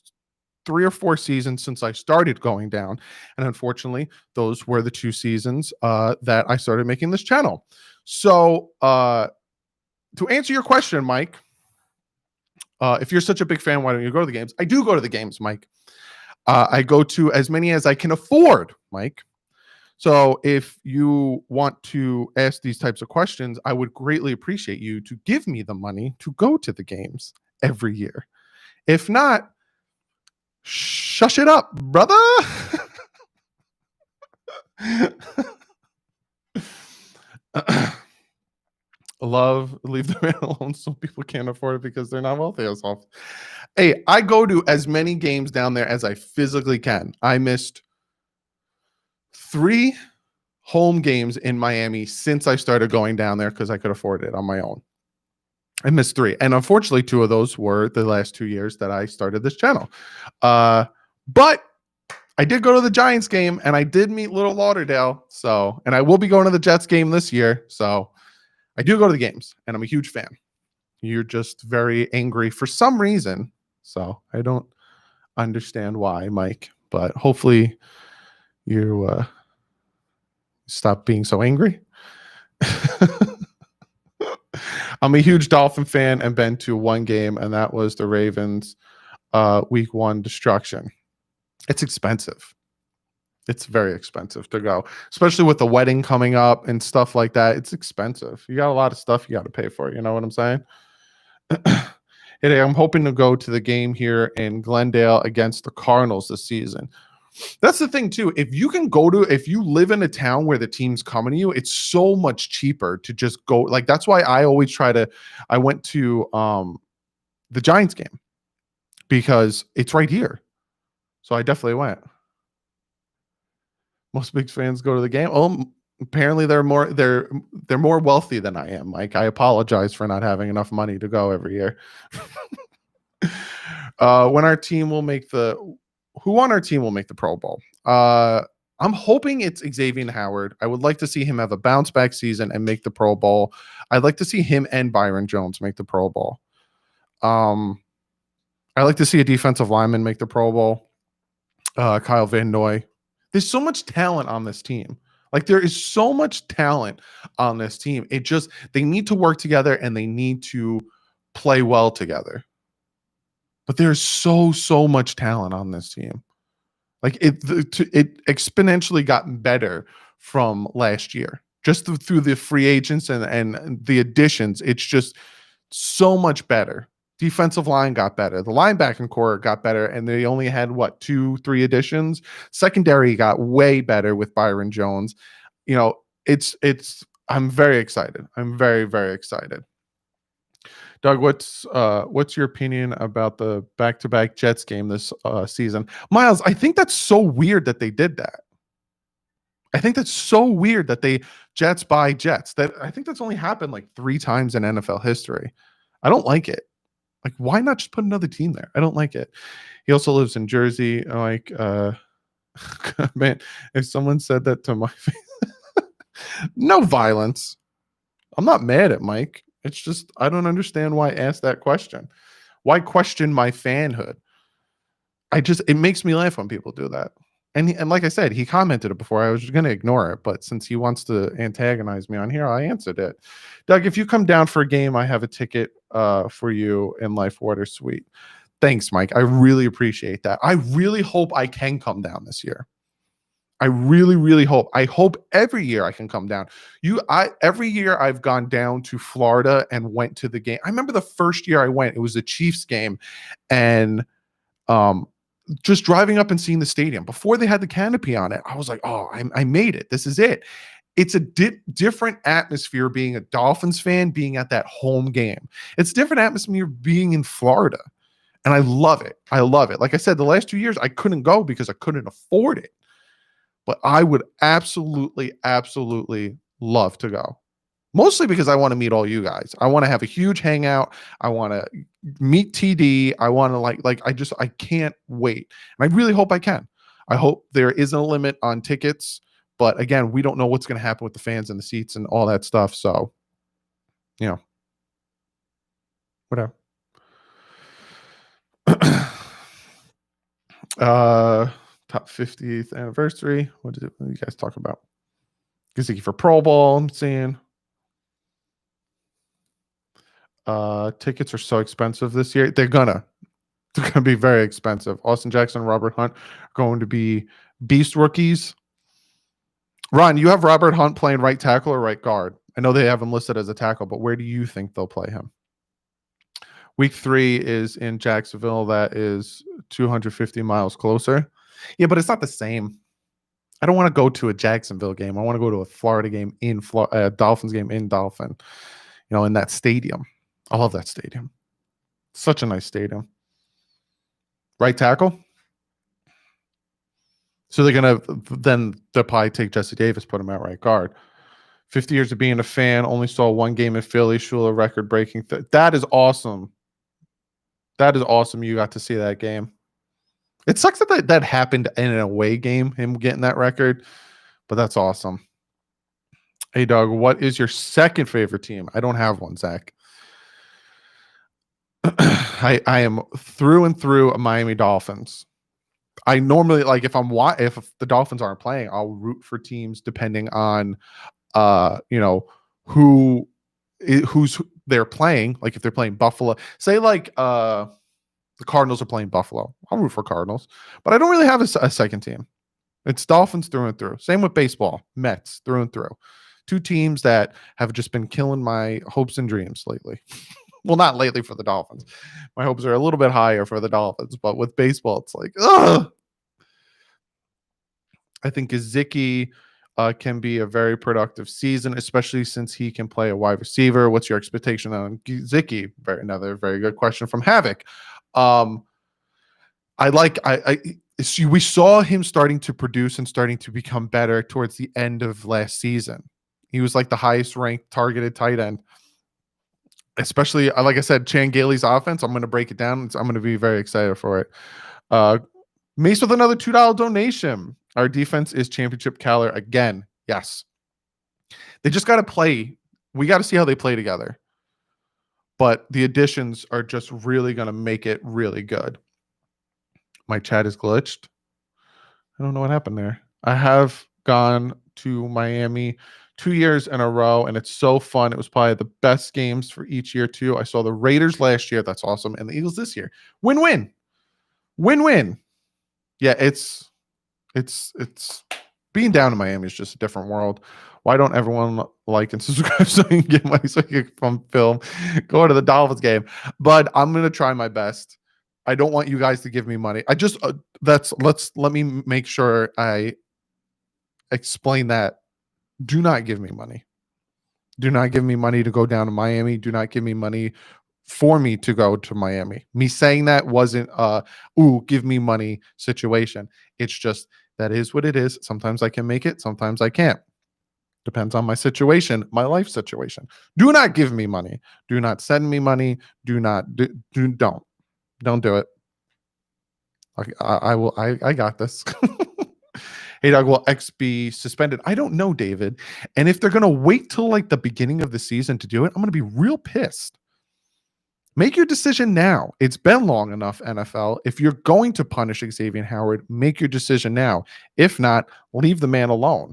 3 or 4 seasons since I started going down. And unfortunately, those were the 2 seasons that I started making this channel. So to answer your question, Mike, if you're such a big fan, why don't you go to the games? I do go to the games, Mike. I go to as many as I can afford, Mike. So if you want to ask these types of questions, I would greatly appreciate you to give me the money to go to the games every year. If not, shush it up, brother. Leave the man alone so people can't afford it because they're not wealthy as well. Hey, I go to as many games down there as I physically can. I missed 3 home games in Miami since I started going down there because I could afford it on my own. I missed 3. And unfortunately, 2 of those were the last 2 years that I started this channel. But I did go to the Giants game, and I did meet Little Lauderdale. And I will be going to the Jets game this year. So I do go to the games, and I'm a huge fan. You're just very angry for some reason. So I don't understand why, Mike. But hopefully you stop being so angry. I'm a huge Dolphin fan and been to one game, and that was the Ravens week 1 destruction. It's expensive. It's very expensive to go, especially with the wedding coming up and stuff like that. It's expensive. You got a lot of stuff you got to pay for. You know what I'm saying? Hey, I'm hoping to go to the game here in Glendale against the Cardinals this season. That's the thing too. If you live in a town where the team's coming to you, it's so much cheaper to just go. Like that's why I always I went to the Giants game because it's right here. So I definitely went. Most big fans go to the game. Oh, apparently they're more wealthy than I am. Mike, I apologize for not having enough money to go every year. When our team will make who on our team will make the Pro Bowl? I'm hoping it's Xavier Howard. I would like to see him have a bounce back season and make the Pro Bowl. I'd like to see him and Byron Jones make the Pro Bowl. I like to see a defensive lineman make the Pro Bowl. Kyle Van Noy. There's so much talent on this team. Like there is so much talent on this team. They need to work together and they need to play well together. But there's so much talent on this team. Like it exponentially got better from last year. Just through the free agents and the additions, it's just so much better. Defensive line got better. The linebacking core got better, and they only had 2-3 additions. Secondary got way better with Byron Jones. You know, I'm very excited. I'm very, very excited. Doug, what's your opinion about the back-to-back Jets game this season? Miles, I think that's so weird that they did that. I think that's so weird that they Jets by Jets. That I think that's only happened like 3 times in NFL history. I don't like it. Like, why not just put another team there? I don't like it. He also lives in Jersey. Like, man, if someone said that to my face, no violence. I'm not mad at Mike. It's just I don't understand why I asked that question. Why question my fanhood? It makes me laugh when people do that. And like I said, he commented it before. I was just going to ignore it, but since he wants to antagonize me on here, I answered it. Doug, if you come down for a game, I have a ticket for you in Life Water Suite. Thanks, Mike. I really appreciate that. I really hope I can come down this year. I really, really hope. I hope every year I can come down. Every year I've gone down to Florida and went to the game. I remember the first year I went, it was a Chiefs game, and just driving up and seeing the stadium before they had the canopy on it, I was like, oh, I made it. This is it. It's a different atmosphere being a Dolphins fan, being at that home game. It's a different atmosphere being in Florida. And I love it. I love it. Like I said, the last 2 years, I couldn't go because I couldn't afford it. But I would absolutely, absolutely love to go. Mostly because I want to meet all you guys. I want to have a huge hangout. I want to meet TD. I want to I can't wait. And I really hope I can. I hope there isn't a limit on tickets. But again, we don't know what's going to happen with the fans and the seats and all that stuff. So, you know, whatever. Top 50th anniversary. What do you guys talk about? Gesicki for Pro Bowl, I'm seeing. Tickets are so expensive this year. They're gonna be very expensive. Austin Jackson, Robert Hunt are going to be beast rookies. Ron, you have Robert Hunt playing right tackle or right guard? I know they have him listed as a tackle, but where do you think they'll play him? Week 3 is in Jacksonville. That is 250 miles closer. Yeah, but it's not the same. I don't want to go to a Jacksonville game. I want to go to a Florida game in Florida, Dolphins game in Dolphin, in that stadium. I love that stadium. Such a nice stadium. Right tackle. So they'll probably take Jesse Davis, put him at right guard. 50 years of being a fan, only saw one game in Philly, Shula record breaking. That is awesome. That is awesome. You got to see that game. It sucks that happened in an away game, him getting that record, but that's awesome. Hey, Doug, what is your second favorite team? I don't have one, Zach. I am through and through a Miami Dolphins. I normally if the Dolphins aren't playing, I'll root for teams depending on who's they're playing, like if they're playing Buffalo, say like the Cardinals are playing Buffalo, I'll root for Cardinals, but I don't really have a second team. It's Dolphins through and through. Same with baseball, Mets through and through. Two teams that have just been killing my hopes and dreams lately. Well, not lately for the Dolphins. My hopes are a little bit higher for the Dolphins, but with baseball, it's like, ugh. I think Gesicki can be a very productive season, especially since he can play a wide receiver. What's your expectation on Gesicki? Another very good question from Havoc. We saw him starting to produce and starting to become better towards the end of last season. He was like the highest ranked targeted tight end. Especially, like I said, Chan Gailey's offense. I'm going to break it down. I'm going to be very excited for it. Mace with another $2 donation. Our defense is championship caliber again. Yes. They just got to play. We got to see how they play together. But the additions are just really going to make it really good. My chat is glitched. I don't know what happened there. I have gone to Miami 2 years in a row, and it's so fun. It was probably the best games for each year, too. I saw the Raiders last year. That's awesome. And the Eagles this year. Win-win. Win-win. Yeah, it's being down in Miami is just a different world. Why don't everyone like and subscribe so you can get money so you can from film? Go to the Dolphins game. But I'm going to try my best. I don't want you guys to give me money. I just let me make sure I explain that. Do not give me money. Do not give me money to go down to Miami. Do not give me money for me to go to Miami. Me saying that wasn't give me money situation. It's just that is what it is. Sometimes I can make it, sometimes I can't. Depends on my situation, my life situation. Do not give me money. Do not send me money. Don't do it. I got this. Hey, Doug, will X be suspended? I don't know, David. And if they're going to wait till like the beginning of the season to do it, I'm going to be real pissed. Make your decision now. It's been long enough, NFL. If you're going to punish Xavier Howard, make your decision now. If not, leave the man alone.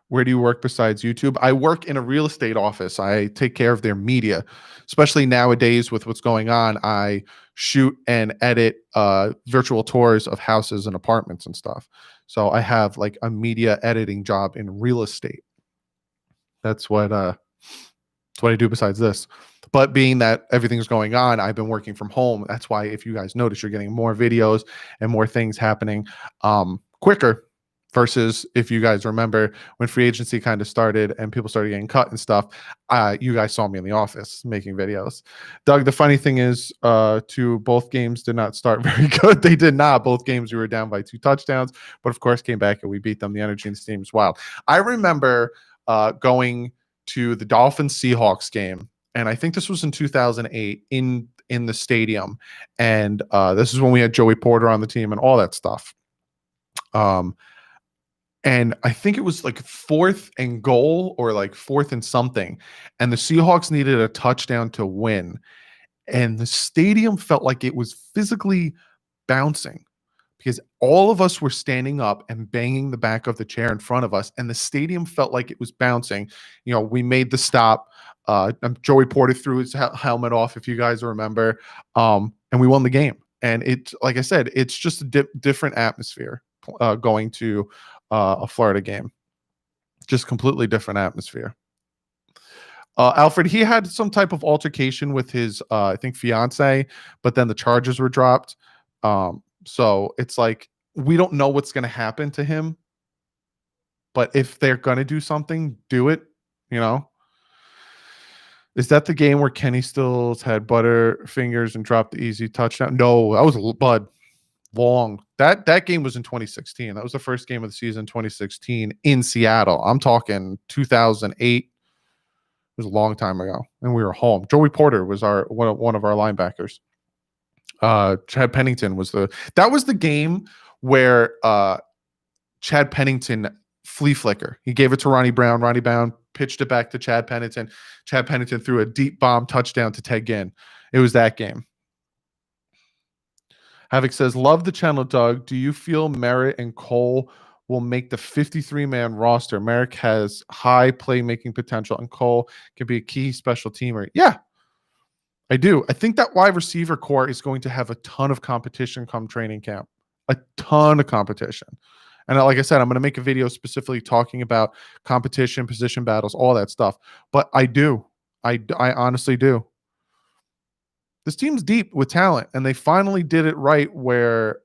Where do you work besides YouTube? I work in a real estate office. I take care of their media, especially nowadays with what's going on. I shoot and edit virtual tours of houses and apartments and stuff. So I have like a media editing job in real estate. That's what I do besides this. But being that everything's going on, I've been working from home. That's why if you guys notice, you're getting more videos and more things happening quicker. Versus if you guys remember when free agency kind of started and people started getting cut and stuff, you guys saw me in the office making videos. Doug, the funny thing is, both games did not start very good. They did not. Both games we were down by 2 touchdowns, but of course came back and we beat them. The energy in the stadium was wild. I remember going to the Dolphins Seahawks game, and I think this was in 2008 in the stadium, and this is when we had Joey Porter on the team and all that stuff. And I think it was like 4th and goal or like 4th and something. And the Seahawks needed a touchdown to win. And the stadium felt like it was physically bouncing because all of us were standing up and banging the back of the chair in front of us. And the stadium felt like it was bouncing. You know, we made the stop. Joey Porter threw his helmet off, if you guys remember. And we won the game. And it, like I said, it's just a different atmosphere going to a Florida game. Just completely different atmosphere. Alfred, he had some type of altercation with his, I think, fiance, but then the charges were dropped. So it's like, we don't know what's going to happen to him. But if they're going to do something, do it, you know? Is that the game where Kenny Stills had butter fingers and dropped the easy touchdown? No, that was Bud. Long. That game was in 2016. That was the first game of the season, 2016 in Seattle. I'm talking 2008. It was a long time ago, and we were home. Joey Porter was one of our linebackers. Chad Pennington was that was the game where Chad Pennington flea flicker. He gave it to Ronnie Brown. Ronnie Brown pitched it back to Chad Pennington. Chad Pennington threw a deep bomb touchdown to Ted Ginn. It was that game. Havoc says, love the channel, Doug. Do you feel Merritt and Cole will make the 53-man roster. Merrick has high playmaking potential, and Cole can be a key special teamer. Yeah, I do. I think that wide receiver core is going to have a ton of competition come training camp. A ton of competition. And like I said, I'm going to make a video specifically talking about competition, position battles, all that stuff. But I do. I honestly do. This team's deep with talent, and they finally did it right where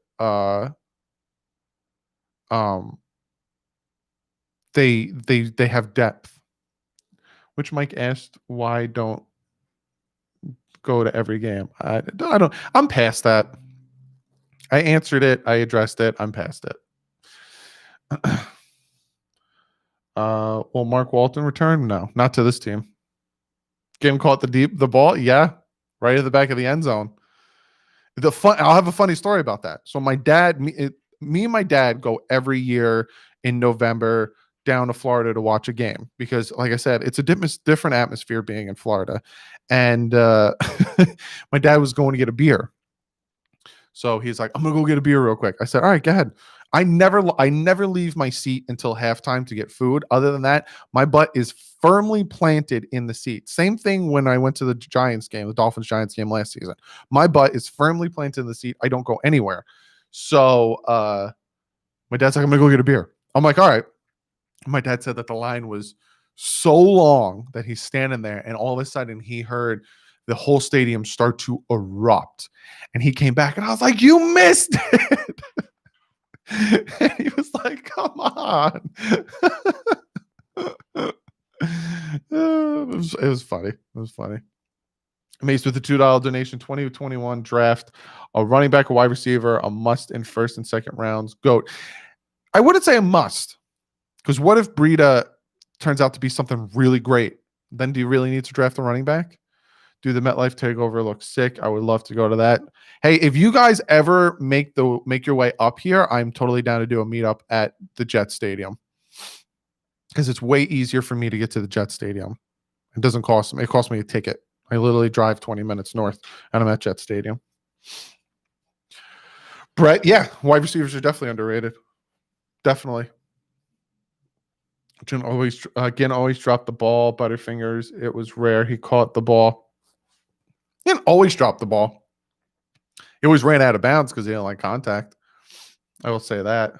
they have depth. Which Mike asked, why don't go to every game? I don't. I'm past that. I answered it. I addressed it. I'm past it. Will Mark Walton return? No, not to this team. Get him caught the ball. Yeah, right at the back of the end zone. I'll have a funny story about that. So my dad, me and my dad go every year in November down to Florida to watch a game because, like I said, it's a different atmosphere being in Florida. And my dad was going to get a beer. So he's like, I'm gonna go get a beer real quick. I said, all right, go ahead. I never leave my seat until halftime to get food. Other than that, my butt is firmly planted in the seat. Same thing when I went to the Giants game, the Dolphins Giants game last season. My butt is firmly planted in the seat. I don't go anywhere. So my dad's like, I'm gonna go get a beer. I'm like, all right. My dad said that the line was so long that he's standing there, and all of a sudden he heard the whole stadium start to erupt. And he came back, and I was like, you missed it. And he was like, come on. It was funny. It was funny. Mace with the $2 donation, 2021 draft, a running back, a wide receiver, a must in first and second rounds. GOAT. I wouldn't say a must, because what if Breida turns out to be something really great? Then do you really need to draft a running back? Do the MetLife takeover look sick? I would love to go to that. Hey, if you guys ever make your way up here, I'm totally down to do a meetup at the Jet Stadium, because it's way easier for me to get to the Jet Stadium. It doesn't cost me. It costs me a ticket. I literally drive 20 minutes north, and I'm at Jet Stadium. Brett, yeah, wide receivers are definitely underrated. Definitely. Jim always dropped the ball. Butterfingers, it was rare he caught the ball. He didn't always drop the ball. He always ran out of bounds because he didn't like contact. I will say that.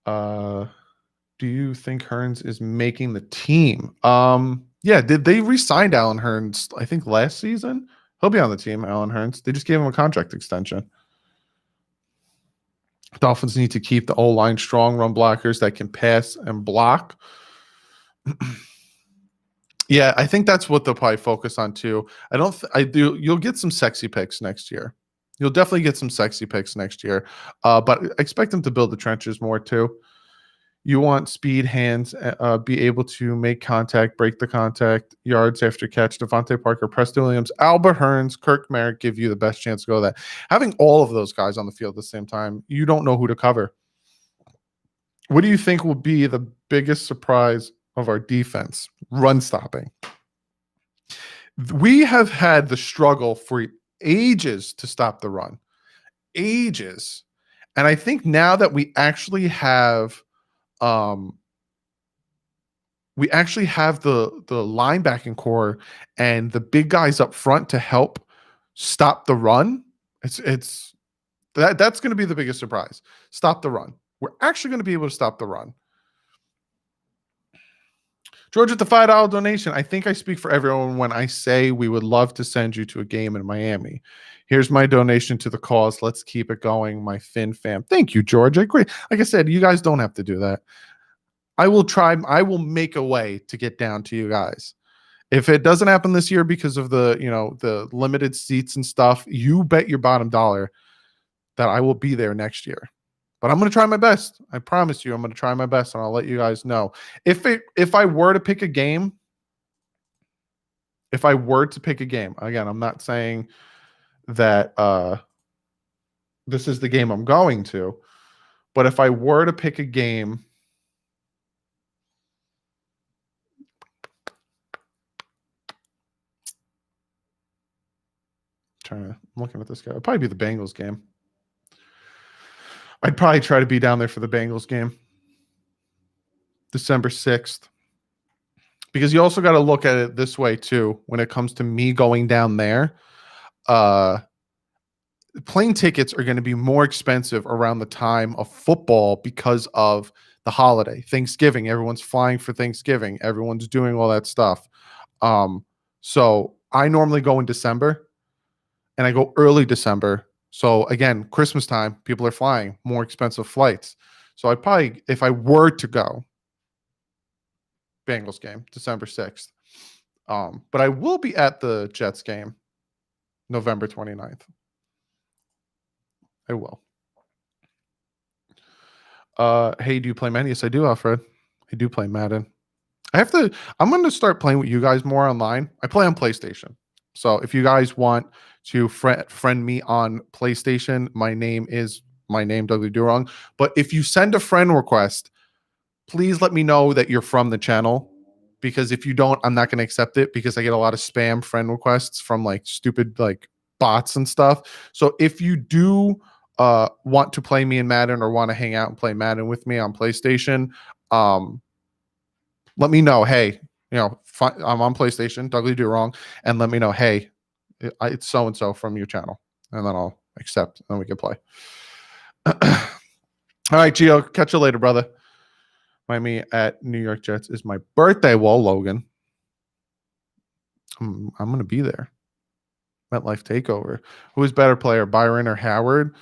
Do you think Hearns is making the team? Yeah, did they re-signed Alan Hearns, I think last season? He'll be on the team, Alan Hearns. They just gave him a contract extension. Dolphins need to keep the O-line strong, run blockers that can pass and block. Yeah, I think that's what they'll probably focus on too. You'll get some sexy picks next year. You'll definitely get some sexy picks next year. But expect them to build the trenches more too. You want speed, hands, be able to make contact, break the contact, yards after catch. Devontae Parker, Preston Williams, Albert Hearns, Kirk Merrick give you the best chance to go that. Having all of those guys on the field at the same time, you don't know who to cover. What do you think will be the biggest surprise of our defense? Run stopping. We have had the struggle for ages to stop the run. Ages. And I think now that we actually have the linebacking core and the big guys up front to help stop the run, that's going to be the biggest surprise. Stop the run. We're actually going to be able to stop the run. George with the $5 donation. I think I speak for everyone when I say we would love to send you to a game in Miami. Here's my donation to the cause. Let's keep it going, my Fin fam. Thank you, George. I agree. Like I said, you guys don't have to do that. I will try. I will make a way to get down to you guys. If it doesn't happen this year because of the limited seats and stuff, you bet your bottom dollar that I will be there next year. But I'm going to try my best. I promise you, I'm going to try my best, and I'll let you guys know. If I were to pick a game, again, I'm not saying that this is the game I'm going to, but if I were to pick a game, I'm looking at this guy. It'll probably be the Bengals game. I'd probably try to be down there for the Bengals game, December 6th. Because you also got to look at it this way too. When it comes to me going down there, plane tickets are going to be more expensive around the time of football because of the holiday, Thanksgiving. Everyone's flying for Thanksgiving. Everyone's doing all that stuff. So I normally go in December, and I go early December. So again, Christmas time, people are flying, more expensive flights. So I'd probably, if I were to go, Bengals game, December 6th. But I will be at the Jets game, November 29th. I will. Hey, do you play Madden? Yes, I do, Alfred. I do play Madden. I'm going to start playing with you guys more online. I play on PlayStation. So if you guys want to friend me on PlayStation, my name, DouglieDoWrong. But if you send a friend request, please let me know that you're from the channel, because if you don't, I'm not going to accept it, because I get a lot of spam friend requests from like stupid like bots and stuff. So if you do want to play me in Madden, or want to hang out and play Madden with me on PlayStation, let me know. Hey, I'm on PlayStation, DouglieDoWrong, and let me know. Hey, it's so and so from your channel, and then I'll accept, and we can play. All right, Gio, catch you later, brother. Miami at New York Jets is my birthday. Well, Logan, I'm going to be there. MetLife Takeover. Who is better player, Byron or Howard?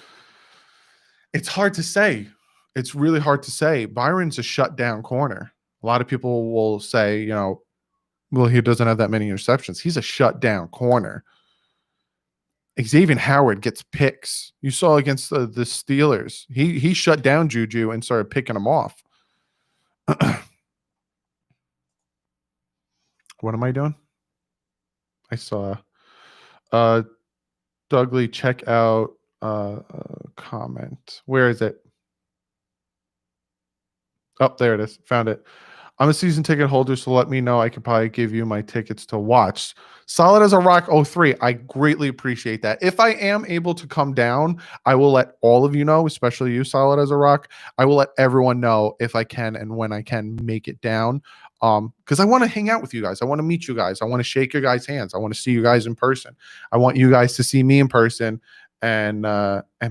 It's hard to say. It's really hard to say. Byron's a shutdown corner. A lot of people will say, well, he doesn't have that many interceptions. He's a shutdown corner. Xavier Howard gets picks. You saw against the Steelers. He shut down Juju and started picking him off. What am I doing? I saw Dougley, check out comment. Where is it? Oh, there it is. Found it. I'm a season ticket holder, so let me know. I could probably give you my tickets to watch. Solid as a Rock 03. I greatly appreciate that. If I am able to come down, I will let all of you know, especially you, Solid as a Rock. I will let everyone know if I can and when I can make it down. Because I want to hang out with you guys. I want to meet you guys. I want to shake your guys' hands. I want to see you guys in person. I want you guys to see me in person and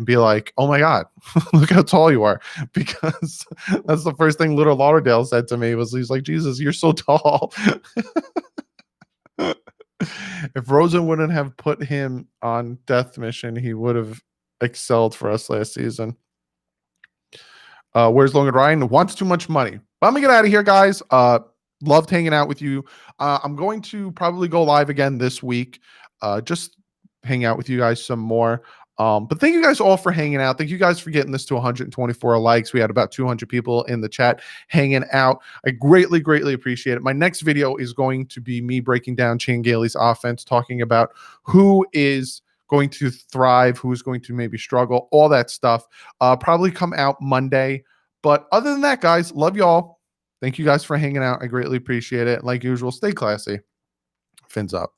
be like, oh my God, look how tall you are. Because that's the first thing Little Lauderdale said to me, he's like, Jesus, you're so tall. If Rosen wouldn't have put him on death mission, he would have excelled for us last season. Where's Logan? Ryan wants too much money. But I'm gonna get out of here, guys. Loved hanging out with you. I'm going to probably go live again this week. Just hang out with you guys some more. But thank you guys all for hanging out. Thank you guys for getting this to 124 likes. We had about 200 people in the chat hanging out. I greatly, greatly appreciate it. My next video is going to be me breaking down Chan Gailey's offense, talking about who is going to thrive, who is going to maybe struggle, all that stuff. Probably come out Monday. But other than that, guys, love y'all. Thank you guys for hanging out. I greatly appreciate it. Like usual, stay classy. Fins up.